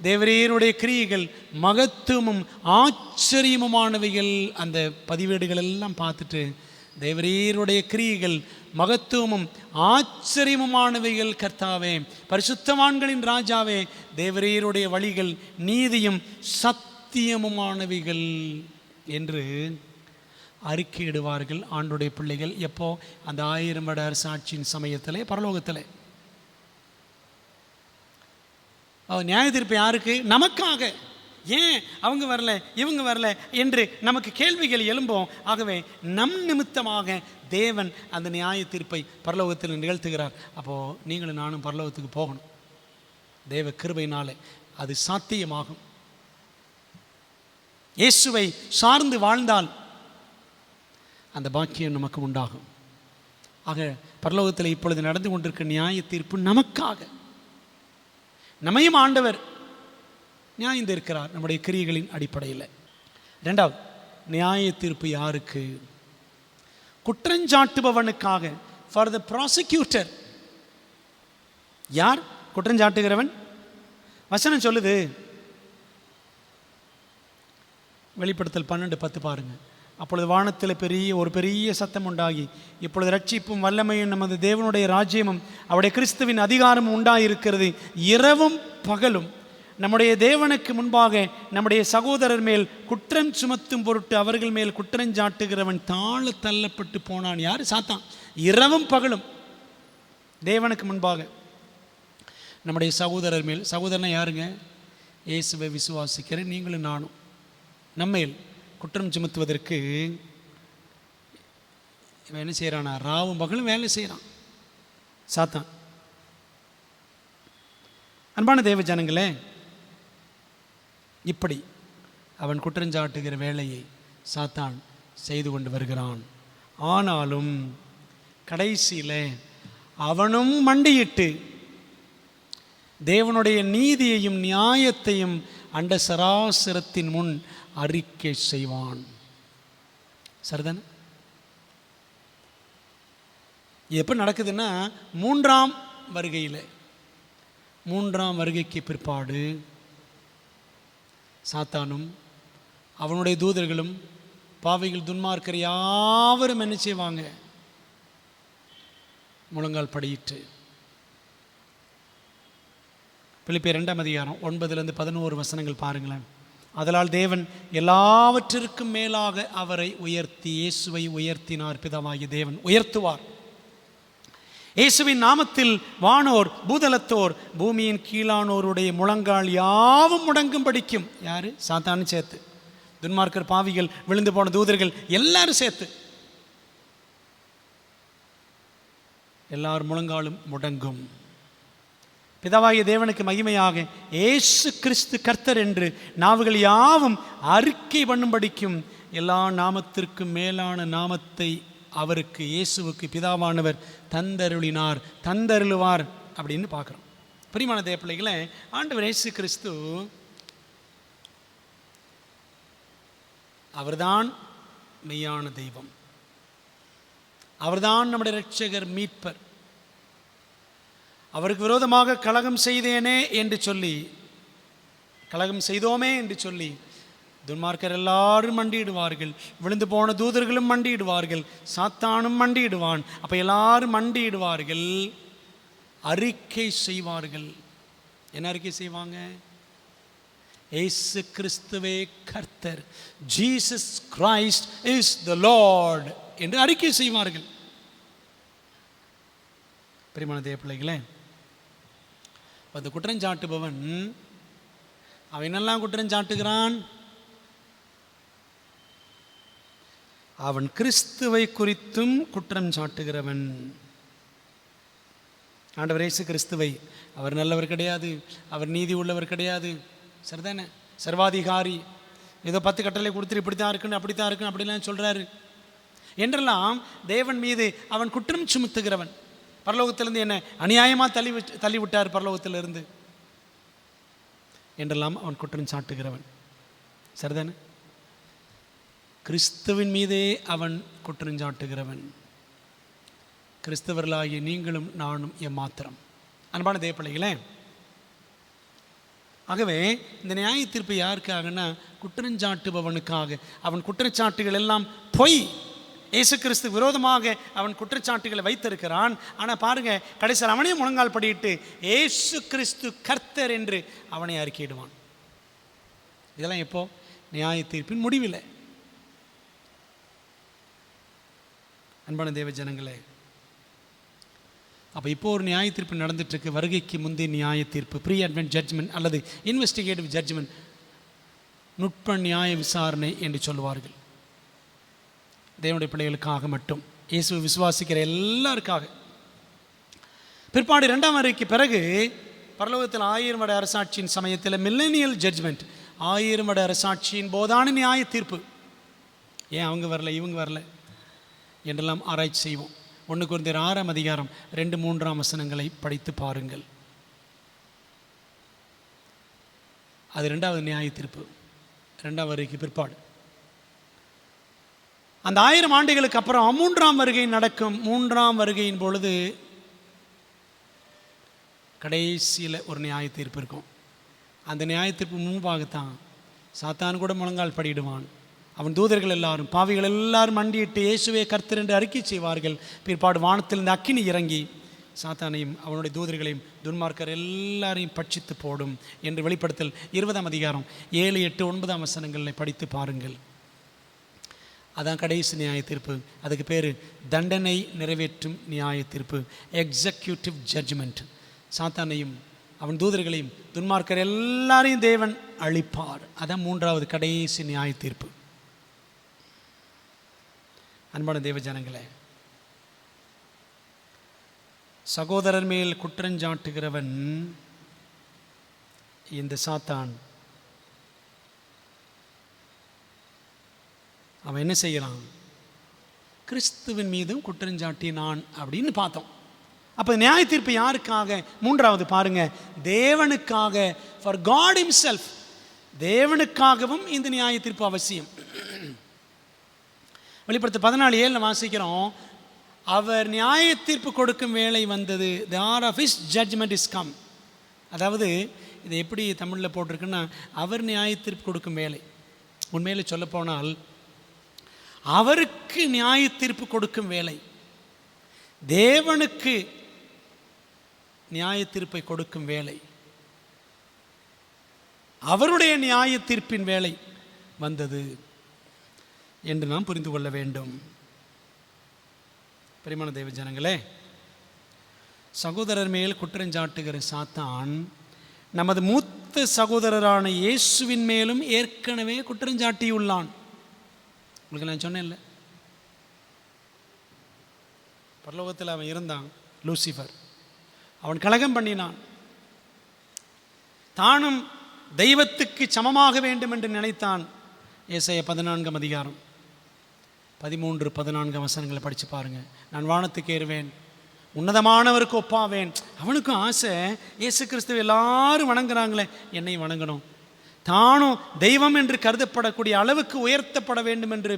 S1: தேவரீருடைய கிரியைகள் மகத்துவமும் ஆச்சரியமுமானவைகள். அந்த பதிவேடுகள் எல்லாம் பார்த்துட்டு, தேவரீருடைய கிரியைகள் மகத்துவமும் ஆச்சரியமுமானவைகள் கர்த்தாவே, பரிசுத்தவான்களின் ராஜாவே, தேவரீருடைய வழிகள் நீதியும் சத்தியமுமானவைகள் என்று அறிக்கையிடுவார்கள் ஆண்டுடைய பிள்ளைகள். எப்போ? அந்த 1000 வருட அரசாட்சியின் சமயத்தில் பரலோகத்தில். நியாய தீர்ப்பு யாருக்கு? நமக்காக. ஏன் அவங்க வரல, இவங்க வரல என்று நமக்கு கேள்விகள் எழும்போம். ஆகவே நம் நிமித்தமாக தேவன் அந்த நியாய தீர்ப்பை பரலோகத்தில் நிகழ்த்துகிறார். அப்போது நீங்களும் நானும் பரலோகத்துக்கு போகணும். தேவ கிருபையினாலே அது சாத்தியமாகும். இயேசுவை சார்ந்து வாழ்ந்தால் அந்த பாக்கியம் நமக்கு உண்டாகும். ஆக பரலோகத்தில் இப்பொழுது நடந்து கொண்டிருக்கிற நியாய தீர்ப்பு நமக்காக. நம்மையும் ஆண்டவர் நியாயம் தீர்க்கிறார் நம்முடைய கிரியைகளின் அடிப்படையில். 2வது நியாய தீர்ப்பு யாருக்கு? குற்றஞ்சாட்டுபவனுக்காக, ஃபார் த ப்ராசிக்யூட்டர். யார் குற்றஞ்சாட்டுகிறவன்? வசனம் சொல்லுது, வெளிப்படுத்தல் 12:10 பாருங்க. அப்பொழுது வானத்தில் ஒரு பெரிய சத்தம் உண்டாகி, இப்பொழுது ரட்சிப்பும் வல்லமையும் நமது தேவனுடைய ராஜ்யமும் அவருடைய கிறிஸ்துவின் அதிகாரமும் உண்டாயிருக்கிறது. இரவும் பகலும் நம்முடைய தேவனுக்கு முன்பாக நம்முடைய சகோதரர் மேல் குற்றம் சுமத்தும் பொருட்டு அவர்கள் மேல் குற்றஞ்சாட்டுகிறவன் தாழ தள்ளப்பட்டு போனான். யார்? சாத்தான். இரவும் பகலும் தேவனுக்கு முன்பாக நம்முடைய சகோதரர் மேல். சகோதரனை யாருங்க? இயேசுவை விசுவாசிக்கிற நீங்களும் நானும். நம்மேல் குற்றம் சுமத்துவதற்கு இவன் என்ன செய்கிறானா? ராவும் பகலும் வேலை செய்கிறான் சாத்தான். அன்பான தேவ ஜனங்களே, இப்படி அவன் குற்றஞ்சாட்டுகிற வேலையை சாத்தான் செய்து கொண்டு வருகிறான். ஆனாலும் கடைசியில் அவனும் மண்டியிட்டு தேவனுடைய நீதியையும் நியாயத்தையும் அண்ட சராசரத்தின் முன் அறிக்கை செய்வான். சரிதானே? எப்போ நடக்குதுன்னா 3ஆம் வருகையில், 3ஆம் வருகைக்கு பிற்பாடு சாத்தானும் அவனுடைய தூதர்களும் பாவிகள் துன்மார்க்கர் யாவரும் என்ன செய்வாங்க? முழங்கால் படியிட்டு. பிலிப்பியர் 2ஆம் அதிகாரம் 9-11 வசனங்கள் பாருங்களேன். அதனால் தேவன் எல்லாவற்றிற்கும் மேலாக அவரை உயர்த்தி, இயேசுவை உயர்த்தினார். பிதாவாகிய தேவன் உயர்த்துவார். இயேசுவின் நாமத்தில் வானோர் பூதலத்தோர் பூமியின் கீழானோருடைய முழங்கால் யாவும் முடங்கும் படிக்கும். யாரு? சாத்தானு சேர்த்து, துன்மார்க்கர், பாவிகள், விழுந்து போன தூதர்கள் எல்லாரும் சேர்த்து எல்லாரும் முழங்காலும் முடங்கும். பிதாவாகிய தேவனுக்கு மகிமையாக இயேசு கிறிஸ்து கர்த்தர் என்று நாவுகள் யாவும் அறிக்கை பண்ணும்படிக்கும் எல்லா நாமத்திற்கும் மேலான நாமத்தை அவருக்கு, இயேசுவுக்கு பிதாவானவர் தந்தருளினார், அப்படின்னு பார்க்குறோம். பிரியமான தேவ பிள்ளைகளே, ஆண்டவர் இயேசு கிறிஸ்து அவர்தான் மெய்யான தெய்வம். அவர்தான் நம்முடைய இரட்சகர், மீட்பர். அவருக்கு விரோதமாக கலகம் செய்தோமே என்று சொல்லி துன்மார்க்கர் எல்லாரும் மண்டியிடுவார்கள், விழுந்து போன தூதர்களும் மண்டியிடுவார்கள், சாத்தானும் மண்டியிடுவான். அப்போ எல்லாரும் மண்டியிடுவார்கள், அறிக்கை செய்வார்கள். என்ன அறிக்கை செய்வாங்க? இயேசு கிறிஸ்துவே கர்த்தர், Jesus Christ is the Lord என்று அறிக்கை செய்வார்கள். பிரியமான தேவ பிள்ளைகளே, அந்த குற்றஞ்சாட்டுபவன் அவன் என்னெல்லாம் குற்றஞ்சாட்டுகிறான்? அவன் கிறிஸ்துவை குறித்தும் குற்றம் சாட்டுகிறவன். ஆண்டவர் இயேசு கிறிஸ்துவை அவர் நல்லவர் கிடையாது, அவர் நீதி உள்ளவர் கிடையாது, சரிதானே, சர்வாதிகாரி, ஏதோ 10 கட்டளை கொடுத்துட்டு இப்படித்தான் இருக்குன்னு அப்படித்தான் இருக்குன்னு அப்படிலாம் சொல்கிறாரு என்றெல்லாம் தேவன் மீது அவன் குற்றம் சுமத்துகிறவன். பரலோகத்திலிருந்து என்ன அநியாயமாக தள்ளி விட்டார் பரலோகத்திலிருந்து என்றெல்லாம் அவன் குற்றம் சாட்டுகிறவன், சரிதானே. கிறிஸ்துவின் மீதே அவன் குற்றம் சாட்டுகிறவன். கிறிஸ்தவர்களாகிய நீங்களும் நானும் எம்மாத்திரம். அன்பான தேவ பிள்ளைகளே, ஆகவே இந்த நியாய தீர்ப்பு யாருக்காகனா குற்றஞ்சாட்டுபவனுக்காக. அவன் குற்றச்சாட்டுகள் எல்லாம் பொய். இயேசு கிறிஸ்து விரோதமாக அவன் குற்றச்சாட்டுகளை வைத்திருக்கிறான். ஆனால் பாருங்க, கடைசியில் அவனே முழங்கால் படியிட்டு இயேசு கிறிஸ்து கர்த்தர் என்று அவனை அறிக்கையிடுவான். இதெல்லாம் எப்போ? நியாய தீர்ப்பின் முடிவில். அன்பான தேவ ஜனங்களே, அப்போ இப்போ ஒரு நியாய தீர்ப்பு நடந்துட்டுருக்கு. வருகைக்கு முந்தைய நியாய தீர்ப்பு, ப்ரீ அட்வென்ட் ஜட்ஜ்மெண்ட் அல்லது இன்வெஸ்டிகேட்டிவ் ஜட்ஜ்மெண்ட், நுட்ப நியாய விசாரணை என்று சொல்லுவார்கள். தேவனுடைய பிள்ளைகளுக்காக மட்டும், இயேசுவை விசுவாசிக்கிற எல்லாருக்காக. பிற்பாடு 2ஆம் வருகைக்கு பிறகு பரலோகத்தில் 1000 வருட அரசாட்சியின் சமயத்தில் மில்லேனியல் ஜட்ஜ்மெண்ட், 1000 வருட அரசாட்சியின் போதான நியாய தீர்ப்பு. ஏன் அவங்க வரல, இவங்க வரல என்றெல்லாம் ஆராய்ச்சி செய்வோம். 1 கொரிந்தியர் 6ஆம் அதிகாரம் 2-3 வசனங்களை படித்து பாருங்கள். அது 2வது நியாய தீர்ப்பு, 2ஆம் வருகைக்கு பிற்பாடு. அந்த 1000 ஆண்டுகளுக்கு அப்புறம் 3ஆம் வருகை நடக்கும். 3ஆம் வருகையின் பொழுது கடைசியில் ஒரு நியாய தீர்ப்பு இருக்கும். அந்த நியாய தீர்ப்பு முன்பாகத்தான் சாத்தான் கூட முழங்கால் படியிடுவான். அவன் தூதர்கள் எல்லாரும், பாவிகள் எல்லாரும் மண்டியிட்டு இயேசுவே கர்த்தர் என்று அறிக்கை செய்வார்கள். பிற்பாடு வானத்திலிருந்து அக்கினி இறங்கி சாத்தானையும் அவனுடைய தூதர்களையும் துன்மார்க்கர் எல்லாரையும் பட்சித்து போடும் என்று வெளிப்படுத்தல் 20ஆம் அதிகாரம் 7, 8, 9 வசனங்களை படித்து பாருங்கள். அதான் கடைசி நியாய தீர்ப்பு. அதுக்கு பேர் தண்டனை நிறைவேற்றும் நியாய தீர்ப்பு, எக்ஸிக்யூட்டிவ் ஜட்ஜ்மெண்ட். சாத்தானையும் அவன் தூதர்களையும் துன்மார்க்கர் எல்லாரையும் தேவன் அழிப்பார். அதான் 3வது கடைசி நியாய தீர்ப்பு. அன்பான தேவ ஜனங்களே, சகோதரர் மேல் குற்றஞ்சாட்டுகிறவன் இந்த சாத்தான், அவன் என்ன செய்யறான்? கிறிஸ்துவின் மீதும் குற்றஞ்சாட்டினான் அப்படின்னு பார்த்தோம். அப்போ நியாய தீர்ப்பு யாருக்காக? 3வது பாருங்க, தேவனுக்காக, ஃபார் காட் ஹிம்செல்ஃப். தேவனுக்காகவும் இந்த நியாய தீர்ப்பு அவசியம். வெளிப்படுத்த 14:7 வாசிக்கிறோம், அவர் நியாய தீர்ப்பு கொடுக்கும் வேளை வந்தது. the hour of his judgment is come. அதாவது இதை எப்படி தமிழில் போட்டிருக்குன்னா, அவர் நியாய தீர்ப்பு கொடுக்கும் வேலை. உண்மையில சொல்ல போனால் அவருக்கு நியாய தீர்ப்பு கொடுக்கும் வேலை, தேவனுக்கு நியாய தீர்ப்பை கொடுக்கும் வேலை, அவருடைய நியாய தீர்ப்பின் வேலை வந்தது என்று நாம் புரிந்து கொள்ள வேண்டும். பிரியமான தேவ ஜனங்களே, சகோதரர் மேல் குற்றஞ்சாட்டுகிற சாத்தான் நமது மூத்த சகோதரரான இயேசுவின் மேலும் ஏற்கனவே குற்றஞ்சாட்டியுள்ளான். உங்களுக்கு நான் சொன்னேன்ல, பரலோகத்தில் அவன் இருந்தான், லூசிஃபர். அவன் கலகம் பண்ணினான், தானும் தெய்வத்துக்கு சமமாக வேண்டும் என்று நினைத்தான். ஏசாயா 14ஆம் அதிகாரம் 13, 14 வசனங்களை படித்து பாருங்க. நான் வானத்துக்கு ஏறுவேன், உன்னதமானவருக்கு ஒப்பாவேன். அவனுக்கும் ஆசை, இயேசு கிறிஸ்துவ எல்லாரும் வணங்குறாங்களே, என்னை வணங்கணும். தானும் தெய்வம் என்று கருதப்படக்கூடிய அளவுக்கு உயர்த்தப்பட வேண்டும் என்று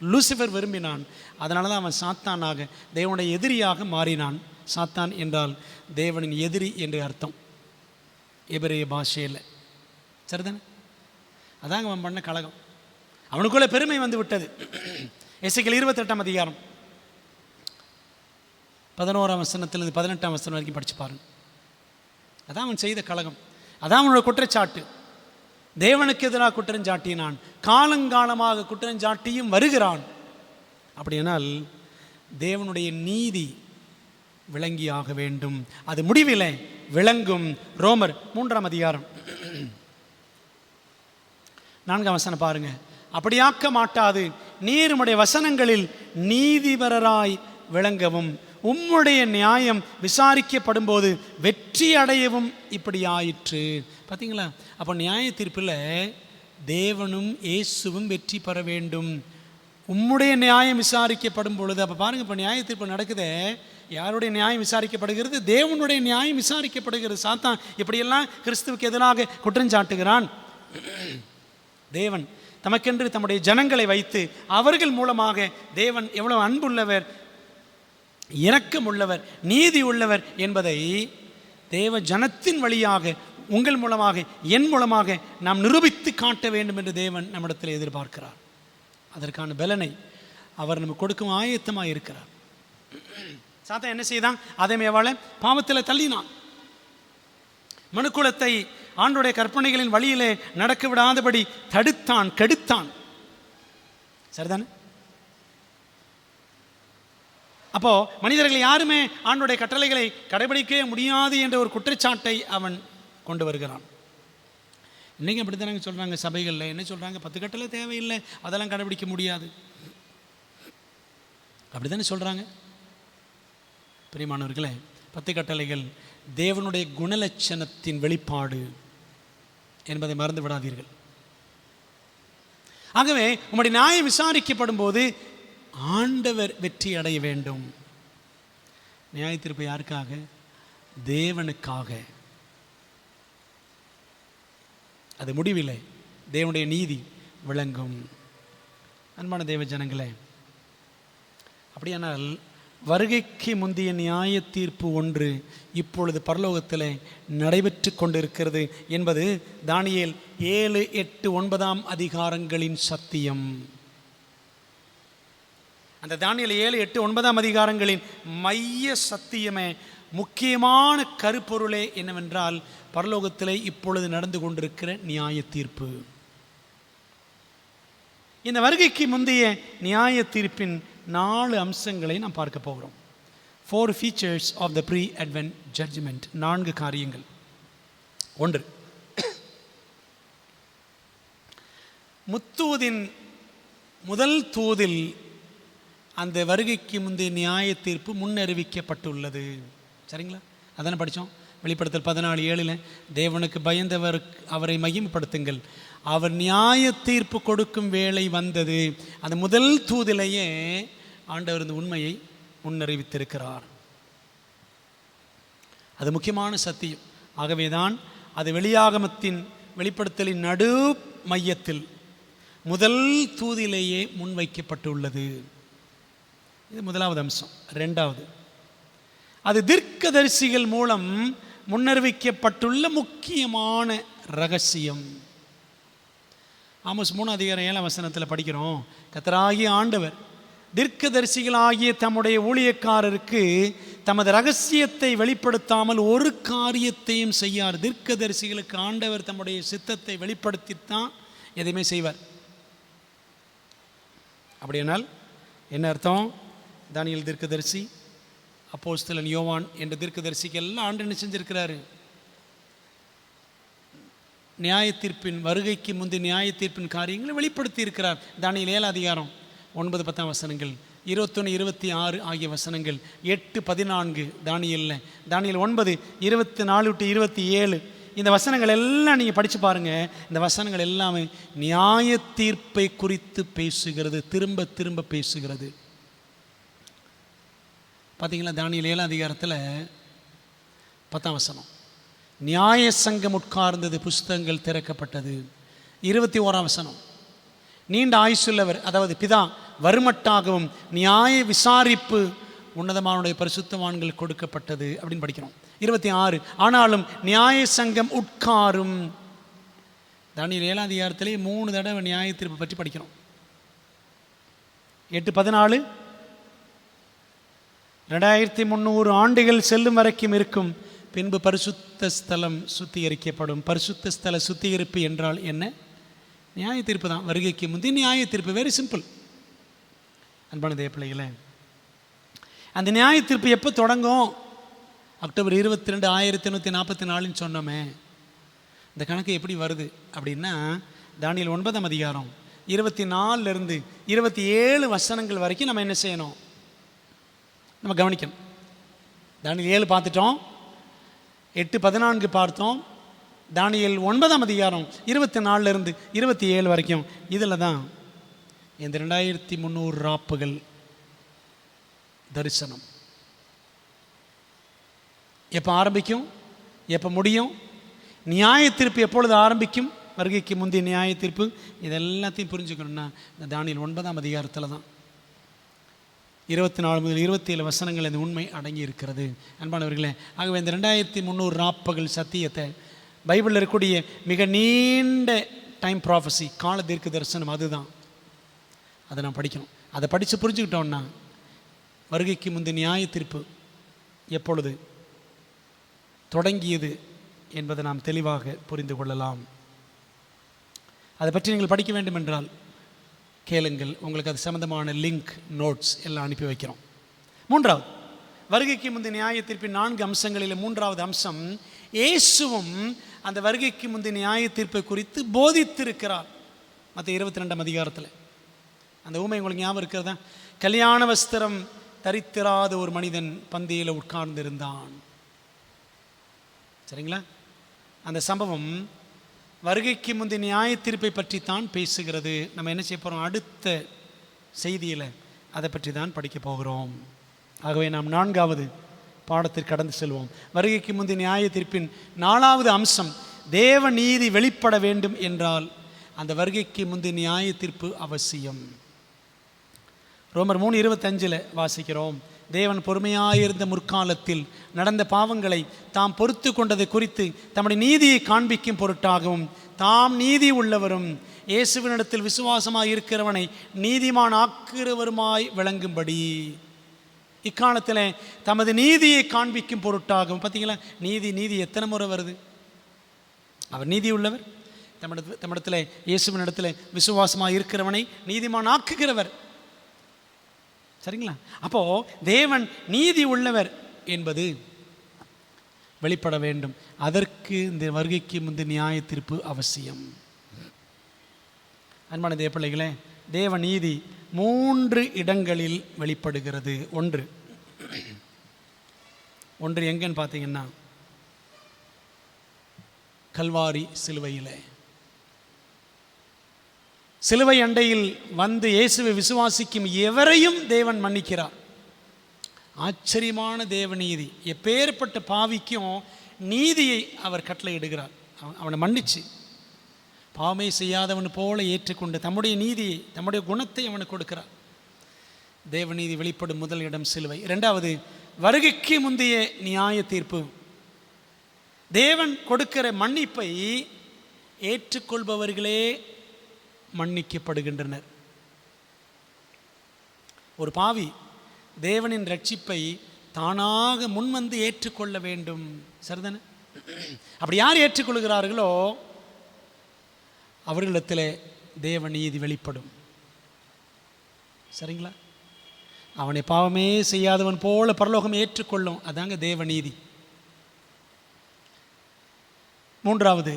S1: லூசிஃபர் விரும்பினான். அதனால தான் அவன் சாத்தானாக, தேவனுடைய எதிரியாக மாறினான். சாத்தான் என்றால் தேவனின் எதிரி என்று அர்த்தம் எபிரேய பாஷையில், சரிதானே. அதாங்க அவன் பண்ண கலகம். அவனுக்குள்ள பெருமை வந்து விட்டது. எசேக்கியேல் 28ஆம் அதிகாரம் 11ஆம் வசனத்திலிருந்து 18ஆம் வசனம் வரைக்கும் படிச்சு பாருங்க. அதான் அவன் செய்த கலகம், அதான் அவனோட குற்றச்சாட்டு. தேவனுக்கு எதிராக குற்றஞ்சாட்டினான், காலங்காலமாக குற்றஞ்சாட்டியும் வருகிறான். அப்படியானால் தேவனுடைய நீதி விளங்கியாக வேண்டும், அது முடிவிலே விளங்கும். ரோமர் 3ஆம் அதிகாரம் 4ஆம் வசனம் பாருங்க. அப்படியாக்க மாட்டாது, நீர் உம்முடைய வசனங்களில் நீதிபரராய் விளங்கவும் உம்முடைய நியாயம் விசாரிக்கப்படும் போது வெற்றி அடையவும் இப்படி ஆயிற்று. பார்த்தீங்களா? அப்போ நியாய தீர்ப்பில் தேவனும் இயேசுவும் வெற்றி பெற வேண்டும். உம்முடைய நியாயம் விசாரிக்கப்படும் பொழுது, அப்போ பாருங்கள், இப்போ நியாய தீர்ப்பு நடக்குதே, யாருடைய நியாயம் விசாரிக்கப்படுகிறது? தேவனுடைய நியாயம் விசாரிக்கப்படுகிறது. சாத்தான் இப்படியெல்லாம் கிறிஸ்துவுக்கு எதிராக குற்றஞ்சாட்டுகிறான். தேவன் தமக்கென்று தம்முடைய ஜனங்களை வைத்து அவர்கள் மூலமாக தேவன் எவ்வளவு அன்புள்ளவர், இரக்கம் உள்ளவர், நீதி உள்ளவர் என்பதை தேவ ஜனத்தின் வழியாக, உங்கள் மூலமாக, என் மூலமாக நாம் நிரூபித்து காட்ட வேண்டும் என்று தேவன் நம்மிடத்தில் எதிர்பார்க்கிறார். அதற்கான பலனை அவர் நமக்கு கொடுக்கும் ஆயத்தமாக இருக்கிறார். சாத்தான் என்ன செய்தான்? ஆதாம் ஏவாளை பாவத்தில் தள்ளினான். மனுக்குலத்தை ஆண்டோடைய கற்பனைகளின் வழியிலே நடக்க விடாதபடி தடுத்தான், கெடுத்தான். சரிதானே? அப்போ மனிதர்கள் யாருமே ஆண்டோடைய கட்டளைகளை கடைபிடிக்கவே முடியாது என்ற ஒரு குற்றச்சாட்டை அவன் கொண்டு வருகிறான். இன்னைக்கு அப்படி தானே சொல்றாங்க சபைகளில். என்ன சொல்றாங்க? 10 கட்டளை தேவையில்லை, அதெல்லாம் கடைபிடிக்க முடியாது, அப்படித்தானே சொல்றாங்க. பிரியமானவர்களே, 10 கட்டளைகள் தேவனுடைய குணலட்சணத்தின் வெளிப்பாடு என்பதை மறந்து விடாதீர்கள். ஆகவே உம்முடைய நியாயம் விசாரிக்கப்படும் போது ஆண்டவர் வெற்றி அடைய வேண்டும். நியாய தீர்ப்பு யாருக்காக? தேவனுக்காக. அது முடிவில்லை, தேவனுடைய நீதி விளங்கும். அன்பான தேவ ஜனங்களே, அப்படியானால் வருகைக்கு முந்தைய நியாய தீர்ப்பு ஒன்று இப்பொழுது பரலோகத்தில் நடைபெற்று கொண்டிருக்கிறது என்பது தானியேல் 7, 8, 9ஆம் அதிகாரங்களின் சத்தியம். அந்த தானியேல் 7, 8, 9ஆம் அதிகாரங்களின் மைய சத்தியமே, முக்கியமான கருப்பொருளே என்னவென்றால் பரலோகத்திலே இப்பொழுது நடந்து கொண்டிருக்கிற நியாய தீர்ப்பு. இந்த வருகைக்கு முந்தைய நியாய தீர்ப்பின் 4 அம்சங்களை நாம் பார்க்க போகிறோம். 4 features of the pre-advent judgment. 4 காரியங்கள். 1, முத்தூதின் முதல் தூதில் அந்த வருகைக்கு முந்தைய நியாய தீர்ப்பு முன்னறிவிக்கப்பட்டுள்ளது. சரிங்களா? அதானே படித்தோம். வெளிப்படுத்தல் 14:7 தேவனுக்கு பயந்தவர் அவரை மகிமைப்படுத்துங்கள், அவர் நியாய தீர்ப்பு கொடுக்கும் வேளை வந்தது. அந்த முதல் தூதிலேயே ஆண்டவர் இந்த உண்மையை முன்னறிவித்திருக்கிறார். அது முக்கியமான சத்தியம். ஆகவேதான் அது வெளியாகமத்தின் வெளிப்படுத்தலின் நடு மையத்தில் முதல் தூதிலேயே முன்வைக்கப்பட்டுள்ளது. இது முதலாவது அம்சம். 2வது, அது தீர்க்கதரிசிகள் மூலம் முன்னறிவிக்கப்பட்டுள்ள முக்கியமான ரகசியம். ஆமோஸ் 3 அதிகாரம் 7ஆம் வசனத்தில் படிக்கிறோம், கர்த்தராகிய ஆண்டவர் தீர்க்கதரிசிகளாகிய தம்முடைய ஊழியக்காரருக்கு தமது ரகசியத்தை வெளிப்படுத்தாமல் ஒரு காரியத்தையும் செய்யார். தீர்க்கதரிசிகளுக்கு ஆண்டவர் தம்முடைய சித்தத்தை வெளிப்படுத்தித்தான் எதையுமே செய்வார். அப்படியானால் என்ன அர்த்தம்? தானியேல் தீர்க்கதரிசி, அப்போஸ்தலன் யோவான் என்ற தீர்க்கதரிசிக்கு எல்லாம் ஆண்டு என்ன செஞ்சிருக்கிறாரு? நியாய தீர்ப்பின், வருகைக்கு முந்தைய நியாய தீர்ப்பின் காரியங்களை வெளிப்படுத்தி இருக்கிறார். தானியேல் 7 அதிகாரம் 9, 10 வசனங்கள், 21, 26 ஆகிய வசனங்கள், 8, 14 தானியேல் 9, 24 to 27 இந்த வசனங்கள் எல்லாம் நீங்கள் படித்து பாருங்கள். இந்த வசனங்கள் எல்லாமே நியாய தீர்ப்பை குறித்து பேசுகிறது, திரும்ப திரும்ப பேசுகிறது. பார்த்தீங்களா? தானியேல் 7 அதிகாரத்தில் 10ஆம் வசனம், நியாய சங்கம் உட்கார்ந்தது, புஸ்தகங்கள் திறக்கப்பட்டது. 21ஆம் வசனம், நீண்ட ஆயுசுள்ளவர், அதாவது பிதா வருமட்டாகவும் நியாய விசாரிப்பு உன்னதமானுடைய பரிசுத்தவான்கள் கொடுக்கப்பட்டது அப்படின்னு படிக்கிறோம். 26, ஆனாலும் நியாய சங்கம் உட்காரும். தானியேல் 7ஆம் அதிகாரத்திலே 3 தடவை நியாய தீர்ப்பு பற்றி படிக்கிறோம். 8:14 2300 ஆண்டுகள் செல்லும் வரைக்கும் இருக்கும், பின்பு பரிசுத்த ஸ்தலம் சுத்திகரிக்கப்படும். பரிசுத்த ஸ்தல சுத்திகரிப்பு என்றால் என்ன? நியாய தீர்ப்பு தான். வருகைக்கு முந்தைய நியாய தீர்ப்பு. Very simple. அன்பான தேவ பிள்ளைகளே, அந்த நியாய தீர்ப்பு எப்போ தொடங்கும்? அக்டோபர் 22, 1844 சொன்னோமே. இந்த கணக்கு எப்படி வருது அப்படின்னா, தானியேல் 9ஆம் அதிகாரம் 24 27 வசனங்கள் வரைக்கும் நம்ம என்ன செய்யணும்? நம்ம கவனிக்கணும். தானியேல் 7 பார்த்துட்டோம், 8:14 பார்த்தோம், தானியேல் 9ஆம் அதிகாரம் 24 27 வரைக்கும். இதில் தான் இந்த 2300 ராப்புகள் தரிசனம் எப்போ ஆரம்பிக்கும், எப்போ முடியும், நியாய தீர்ப்பு எப்பொழுது ஆரம்பிக்கும், வருகைக்கு முந்தைய நியாய தீர்ப்பு, இதெல்லாத்தையும் புரிஞ்சுக்கணும்னா இந்த தானியேல் 9ஆம் அதிகாரத்தில் தான் 24 முதல் 27 வசனங்கள் இந்த உண்மை அடங்கி இருக்கிறது. அன்பானவர்களே, ஆகவே இந்த 2300 ராப்பகல் சத்தியத்தை, பைபிளில் இருக்கக்கூடிய மிக நீண்ட டைம் ப்ராஃபஸி, கால தீர்க்க தரிசனம், அதுதான். அதை நான் படிக்கணும். அதை படித்து புரிஞ்சுக்கிட்டோன்னா வருகைக்கு முந்தைய நியாய தீர்ப்பு எப்பொழுது தொடங்கியது என்பதை நாம் தெளிவாக புரிந்து கொள்ளலாம். அதை பற்றி நீங்கள் படிக்க வேண்டும் என்றால் கேளுங்கள். உங்களுக்கு அது சம்பந்தமான லிங்க், நோட்ஸ் எல்லாம் அனுப்பி வைக்கிறோம். 3வது, வருகைக்கு முந்தைய நியாய தீர்ப்பின் 4 அம்சங்களில் 3வது அம்சம், இயேசுவும் அந்த வருகைக்கு முந்தைய நியாய தீர்ப்பை குறித்து போதித்திருக்கிறார். மற்ற 22ஆம் அதிகாரத்தில் அந்த ஊமை உங்களுக்கு ஞாபகம் இருக்கிறதா? கல்யாண வஸ்திரம் தரித்திராத ஒரு மனிதன் பந்தியில் உட்கார்ந்திருந்தான். சரிங்களா? அந்த சம்பவம் வருகைக்கு முந்தைய நியாய தீர்ப்பை பற்றி தான் பேசுகிறது. நம்ம என்ன செய்ய போகிறோம்? அடுத்த செய்தியில் அதை பற்றி தான் படிக்க போகிறோம். ஆகவே நாம் 4வது பாடத்திற்கு கடந்து செல்வோம். வருகைக்கு முந்தைய நியாய தீர்ப்பின் 4வது அம்சம், தேவ நீதி வெளிப்பட வேண்டும் என்றால் அந்த வருகைக்கு முந்தைய நியாய தீர்ப்பு அவசியம். ரோமர் 3:25 வாசிக்கிறோம், தேவன் பொறுமையாயிருந்த முற்காலத்தில் நடந்த பாவங்களை தாம் பொறுத்து கொண்டதை குறித்து தம்முடைய நீதியை காண்பிக்கும் பொருட்டாகவும் தாம் நீதி உள்ளவரும் இயேசுவினிடத்தில் விசுவாசமாய் இருக்கிறவனை நீதிமான் ஆக்குகிறவருமாய் விளங்கும்படி இக்காலத்தில் தமது நீதியை காண்பிக்கும் பொருட்டாகவும். பார்த்தீங்களா, நீதி எத்தனை முறை வருது? அவர் நீதி உள்ளவர், தம்மிடத்தில் இயேசுவினிடத்தில் விசுவாசமாய் இருக்கிறவனை நீதிமான் ஆக்குகிறவர். சரிங்களா? அப்போ தேவன் நீதி உள்ளவர் என்பது வெளிப்பட வேண்டும். அதற்கு இந்த வருகைக்கு முந்தைய நியாய தீர்ப்பு அவசியம். அன்பான தேவ பிள்ளைகளே, தேவ நீதி 3 இடங்களில் வெளிப்படுகிறது. ஒன்று எங்கன்னு பார்த்தீங்கன்னா, கல்வாரி சிலுவையில். சிலுவை அண்டையில் வந்து இயேசுவை விசுவாசிக்கும் எவரையும் தேவன் மன்னிக்கிறார். ஆச்சரியமான தேவ நீதி. எப்பேற்பட்ட பாவிக்கும் நீதியை அவர் கட்டளையிடுகிறார். அவனை மன்னிச்சு பாவமே செய்யாதவன் போல ஏற்றுக்கொண்டு தம்முடைய நீதியை, தம்முடைய குணத்தை அவனுக்கு கொடுக்கிறார். தேவநீதி வெளிப்படும் முதல் இடம் சிலுவை. 2வது, வருகைக்கு முந்தைய நியாய தீர்ப்பு. தேவன் கொடுக்கிற மன்னிப்பை ஏற்றுக்கொள்பவர்களே மன்னிக்கப்படுகின்றனர். ஒரு பாவி தேவனின் ரட்சிப்பை தானாக முன்வந்து ஏற்றுக்கொள்ள வேண்டும். சரிதானே? அப்படி யார் ஏற்றுக்கொள்கிறார்களோ அவர்களிடத்தில் தேவ நீதி வெளிப்படும். சரிங்களா? அவனை பாவமே செய்யாதவன் போல பரலோகம் ஏற்றுக்கொள்ளும். அதாங்க தேவ நீதி. 3வது,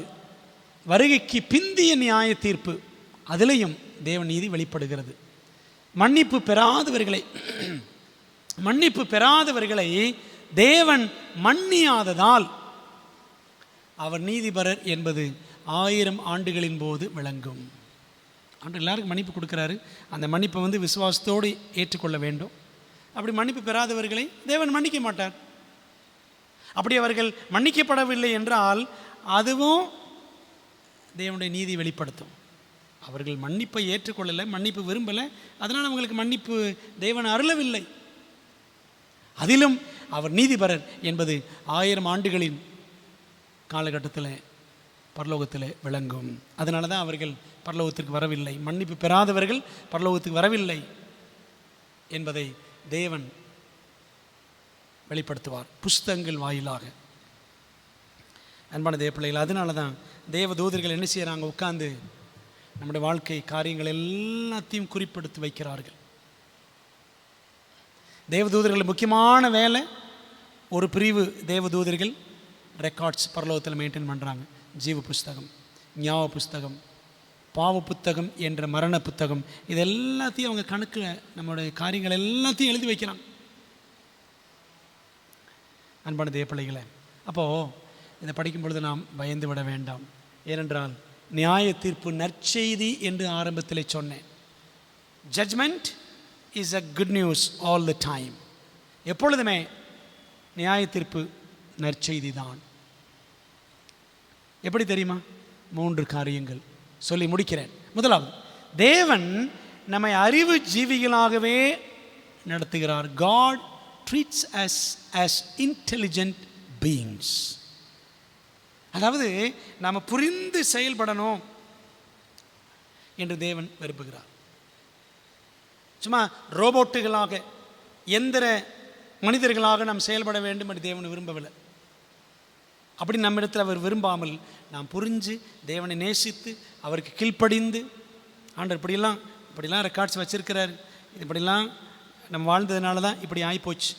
S1: வருகைக்கு பிந்திய நியாய தீர்ப்பு. அதிலையும் தேவ நீதி வெளிப்படுகிறது. மன்னிப்பு பெறாதவர்களை தேவன் மன்னியாததால் அவர் நீதிபரர் என்பது 1000 ஆண்டுகளின் போது விளங்கும். ஆண்டு எல்லாருக்கும் மன்னிப்பு கொடுக்குறாரு. அந்த மன்னிப்பை விசுவாசத்தோடு ஏற்றுக்கொள்ள வேண்டும். அப்படி மன்னிப்பு பெறாதவர்களை தேவன் மன்னிக்க மாட்டார். அப்படி அவர்கள் மன்னிக்கப்படவில்லை என்றால் அதுவும் தேவனுடைய நீதி வெளிப்படுத்தும். அவர்கள் மன்னிப்பை ஏற்றுக்கொள்ளலை, மன்னிப்பு விரும்பலை, அதனால் அவங்களுக்கு மன்னிப்பு தேவன் அருளவில்லை. அதிலும் அவர் நீதிபரர் என்பது 1000 ஆண்டுகளின் காலகட்டத்தில் பரலோகத்தில் விளங்கும். அதனால தான் அவர்கள் பரலோகத்திற்கு வரவில்லை, மன்னிப்பு பெறாதவர்கள் பரலோகத்துக்கு வரவில்லை என்பதை தேவன் வெளிப்படுத்துவார் புஸ்தகங்கள் வாயிலாக. அன்பான தேவ பிள்ளைகள், அதனால தான் தேவ தூதர்கள் என்ன செய்கிறாங்க, உட்கார்ந்து நம்முடைய வாழ்க்கை காரியங்கள் எல்லாத்தையும் குறிப்பெடுத்து வைக்கிறார்கள். தேவதூதர்கள் முக்கியமான வேலை, ஒரு பிரிவு தேவதூதர்கள் ரெக்கார்ட்ஸ் பரலோகத்தில் மெயின்டைன் பண்ணுறாங்க. ஜீவ புஸ்தகம், ஞாபக புஸ்தகம், பாவ புத்தகம் என்ற மரண புத்தகம், இது எல்லாத்தையும் அவங்க கணக்கில் நம்மளுடைய காரியங்கள் எல்லாத்தையும் எழுதி வைக்கிறாங்க. அன்பான தேவ பிள்ளைகளை, அப்போது இதை படிக்கும் பொழுது நாம் பயந்து விட வேண்டாம். ஏனென்றால் நியாய தீர்ப்பு நற்செய்தி என்று ஆரம்பத்தில் சொன்னேன். Judgment is a good news all the time. எப்பொழுதுமே நியாய தீர்ப்பு நற்செய்தி தான். எப்படி தெரியுமா? 3 காரியங்கள் சொல்லி முடிக்கிறேன். முதலாவது, தேவன் நம்மை அறிவு ஜீவிகளாகவே நடத்துகிறார். God treats us as intelligent beings. அதாவது நாம் புரிந்து செயல்படணும் என்று தேவன் விரும்புகிறார். சும்மா ரோபோட்டுகளாக, எந்திர மனிதர்களாக நாம் செயல்பட வேண்டும் என்று தேவன் விரும்பவில்லை. அப்படி நம்மிடத்தில் அவர் விரும்பாமல், நாம் புரிஞ்சு தேவனை நேசித்து அவருக்கு கீழ்ப்படிந்து, ஆண்டவர் இப்படிலாம் ரெக்கார்ட்ஸ் வச்சிருக்கிறார், இப்படிலாம் நம்ம வாழ்ந்ததுனால தான் இப்படி ஆகிப்போச்சு,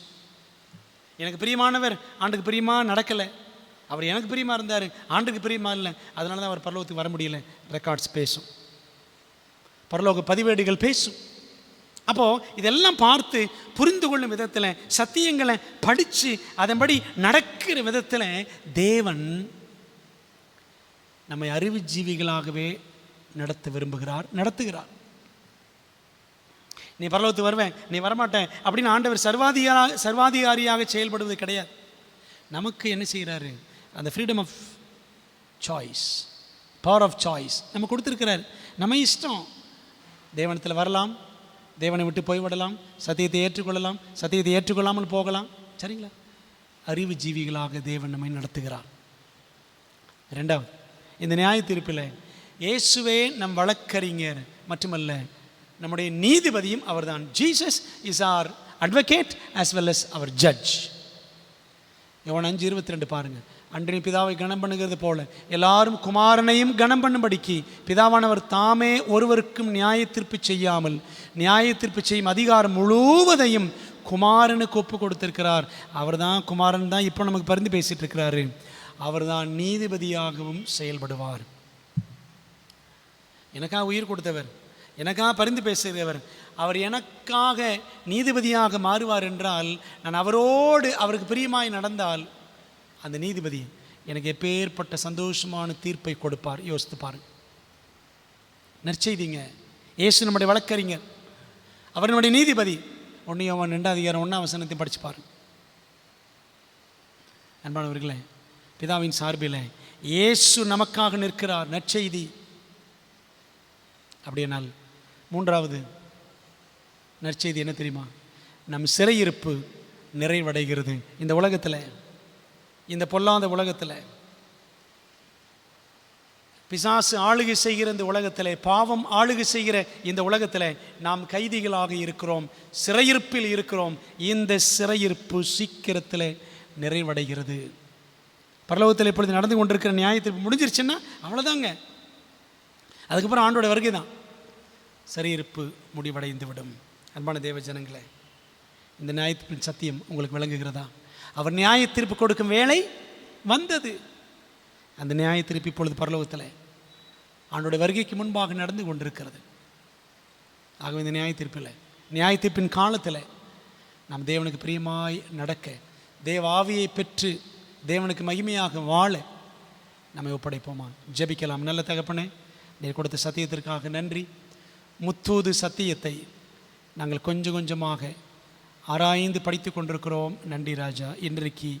S1: எனக்கு பிரியமானவர் ஆண்டுக்கு பிரியமாக நடக்கலை, அவர் எனக்கு பிரியமாக இருந்தார் ஆண்டுக்கு பிரியமாக இல்லை, அதனால தான் அவர் பரலோகத்துக்கு வர முடியல. ரெக்கார்ட்ஸ் பேசும், பரலோக பதிவேடுகள் பேசும். அப்போது இதெல்லாம் பார்த்து புரிந்து கொள்ளும் விதத்தில், சத்தியங்களை படித்து அதன்படி நடக்கிற விதத்தில் தேவன் நம்மை அறிவு ஜீவிகளாகவே நடத்த விரும்புகிறார், நடத்துகிறார். நீ பரலோகத்துக்கு வருவேன், நீ வரமாட்டேன் அப்படின்னு ஆண்டவர் சர்வாதிகாரியாக செயல்படுவது கிடையாது. நமக்கு என்ன செய்கிறாரு? அந்த freedom of choice, power of choice நம்ம கொடுத்துருக்கிறார். நம்ம இஷ்டம், தேவனத்தில் வரலாம், தேவனை விட்டு போய்விடலாம், சத்தியத்தை ஏற்றுக்கொள்ளலாம், சத்தியத்தை ஏற்றுக்கொள்ளாமல் போகலாம். சரிங்களா? அறிவு ஜீவிகளாக தேவன் நம்மை நடத்துகிறார். 2வது, இந்த நியாய தீர்ப்பில் இயேசுவே நம் வழக்கறிஞர் மட்டுமல்ல, நம்முடைய நீதிபதியும் அவர்தான். Jesus is our advocate as well as our judge. யோவான் 5:22 பாருங்க. அன்றைய பிதாவை கனம் பண்ணுகிறது போல எல்லாரும் குமாரனையும் கனம் பண்ணும்படிக்கு பிதாவானவர் தாமே ஒருவருக்கும் நியாய தீர்ப்பு செய்யாமல் நியாய தீர்ப்பு செய்யும் அதிகாரம் முழுவதையும் குமாரனுக்கு ஒப்பு கொடுத்திருக்கிறார். அவர் தான், குமாரன் தான் இப்போ நமக்கு பரிந்து பேசிட்டு இருக்கிறாரு. அவர் தான் நீதிபதியாகவும் செயல்படுவார். எனக்காக உயிர் கொடுத்தவர், எனக்காக பரிந்து பேசுகிறவர், அவர் எனக்காக நீதிபதியாக மாறுவார் என்றால், நான் அவரோடு அவருக்கு பிரியமாய் நடந்தால் அந்த நீதிபதி எனக்கு எப்பேற்பட்ட சந்தோஷமான தீர்ப்பை கொடுப்பார். யோசித்து பாருங்க. நற்செய்திங்க, இயேசு நம்முடைய வழக்கறிஞர், அவர் நம்முடைய நீதிபதி. 1 யோவான் 2:1 படித்து பாருங்க. அன்பானவர்களே, பிதாவின் சார்பில் இயேசு நமக்காக நிற்கிறார். நற்செய்தி. அப்படியானால் 3வது நற்செய்தி என்ன தெரியுமா? நம் சிறையிருப்பு நிறைவடைகிறது. இந்த உலகத்தில், இந்த பொல்லாத உலகத்தில், பிசாசு ஆளுகை செய்கிற இந்த உலகத்தில், பாவம் ஆளுகை செய்கிற இந்த உலகத்தில் நாம் கைதிகளாக இருக்கிறோம், சிறையிருப்பில் இருக்கிறோம். இந்த சிறையிருப்பு சீக்கிரத்தில் நிறைவடைகிறது. பரலோகத்தில் இப்பொழுது நடந்து கொண்டிருக்கிற நியாயத்தீர்ப்பு முடிஞ்சிருச்சுன்னா அவ்வளோதாங்க. அதுக்கப்புறம் ஆண்டோட வருகை தான், சிறையிருப்பு முடிவடைந்து விடும். அன்பான தேவ ஜனங்களே, இந்த நியாயத்தீர்ப்பின் சத்தியம் உங்களுக்கு விளங்குகிறதா? அவர் நியாய தீர்ப்பு கொடுக்கும் வேளை வந்தது. அந்த நியாய தீர்ப்பு இப்பொழுது பரலோகத்தில் ஆண்டோட வருகைக்கு முன்பாக நடந்து கொண்டிருக்கிறது. ஆகவே இந்த நியாய தீர்ப்பில், நியாய தீர்ப்பின் காலத்தில் நாம் தேவனுக்கு பிரியமாய் நடக்க, தேவ ஆவியை பெற்று தேவனுக்கு மகிமையாக வாழ நம்மை ஒப்படைப்போமா? ஜெபிக்கலாம். நல்ல தகப்பனே, நீர் கொடுத்த சத்தியத்திற்காக நன்றி. முத்தூது சத்தியத்தை நாங்கள் கொஞ்சம் கொஞ்சமாக ஆராய்ந்து படித்து கொண்டிருக்கிறோம். நன்றி ராஜா. இன்றைக்கு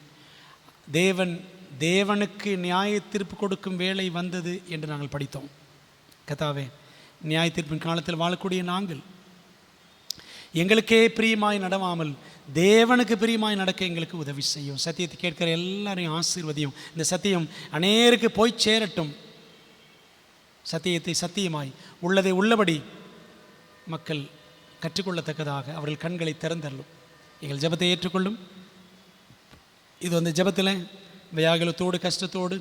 S1: தேவனுக்கு நியாய தீர்ப்பு கொடுக்கும் வேளை வந்தது என்று நாங்கள் படித்தோம். கர்த்தாவே, நியாய தீர்ப்பின் காலத்தில் வாழக்கூடிய நாங்கள் எங்களுக்கே பிரியமாய் நடவாமல் தேவனுக்கு பிரியமாய் நடக்க எங்களுக்கு உதவி செய்யும். சத்தியத்தை கேட்கிற எல்லாரையும் ஆசீர்வதியும். இந்த சத்தியம் அநேருக்கு போய் சேரட்டும். சத்தியத்தை சத்தியமாய் உள்ளதை உள்ளபடி மக்கள் கற்றுக்கொள்ளத்தக்கதாக அவர்கள் கண்களை திறந்தள்ளும். எங்கள் ஜெபத்தை ஏற்றுக்கொள்ளும். இது அந்த ஜெபத்தில் வியாகுலத்தோடு, கஷ்டத்தோடு,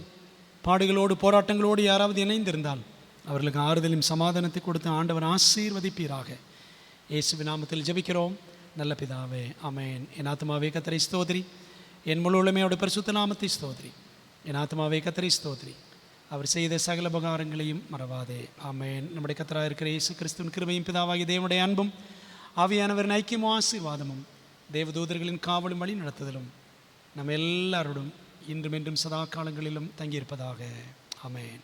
S1: பாடுகளோடு, போராட்டங்களோடு யாராவது இணைந்திருந்தால் அவர்களுக்கு ஆறுதலும் சமாதானத்தை கொடுத்து ஆண்டவர் ஆசீர்வதிப்பீராக. இயேசுவின் நாமத்தில் ஜெபிக்கிறோம் நல்ல பிதாவே, ஆமென். என் ஆத்துமாவே கர்த்தரை ஸ்தோத்திரி, என் முழு உள்ளமையோட பரிசுத்த நாமத்தை ஸ்தோத்திரி. என் ஆத்துமாவே கர்த்தரை ஸ்தோத்திரி, அவர் செய்த சகல உபகாரங்களையும் மறவாதே. ஆமென். நம்முடைய கர்த்தராக இருக்கிற இயேசு கிறிஸ்துவின் கிருபையும் பிதாவாகிய தேவனுடைய அன்பும் ஆவியானவரின் ஐக்கியமும் ஆசீர்வாதமும் தேவதூதர்களின் காவலும் வழி நடத்துதலும் நம்ம எல்லாரோடும் இன்றும் என்றும் சதா காலங்களிலும் தங்கியிருப்பதாக. ஆமென்.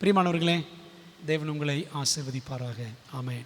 S1: பிரியமானவர்களே, தேவன் உங்களை ஆசீர்வதிப்பாராக. ஆமென்.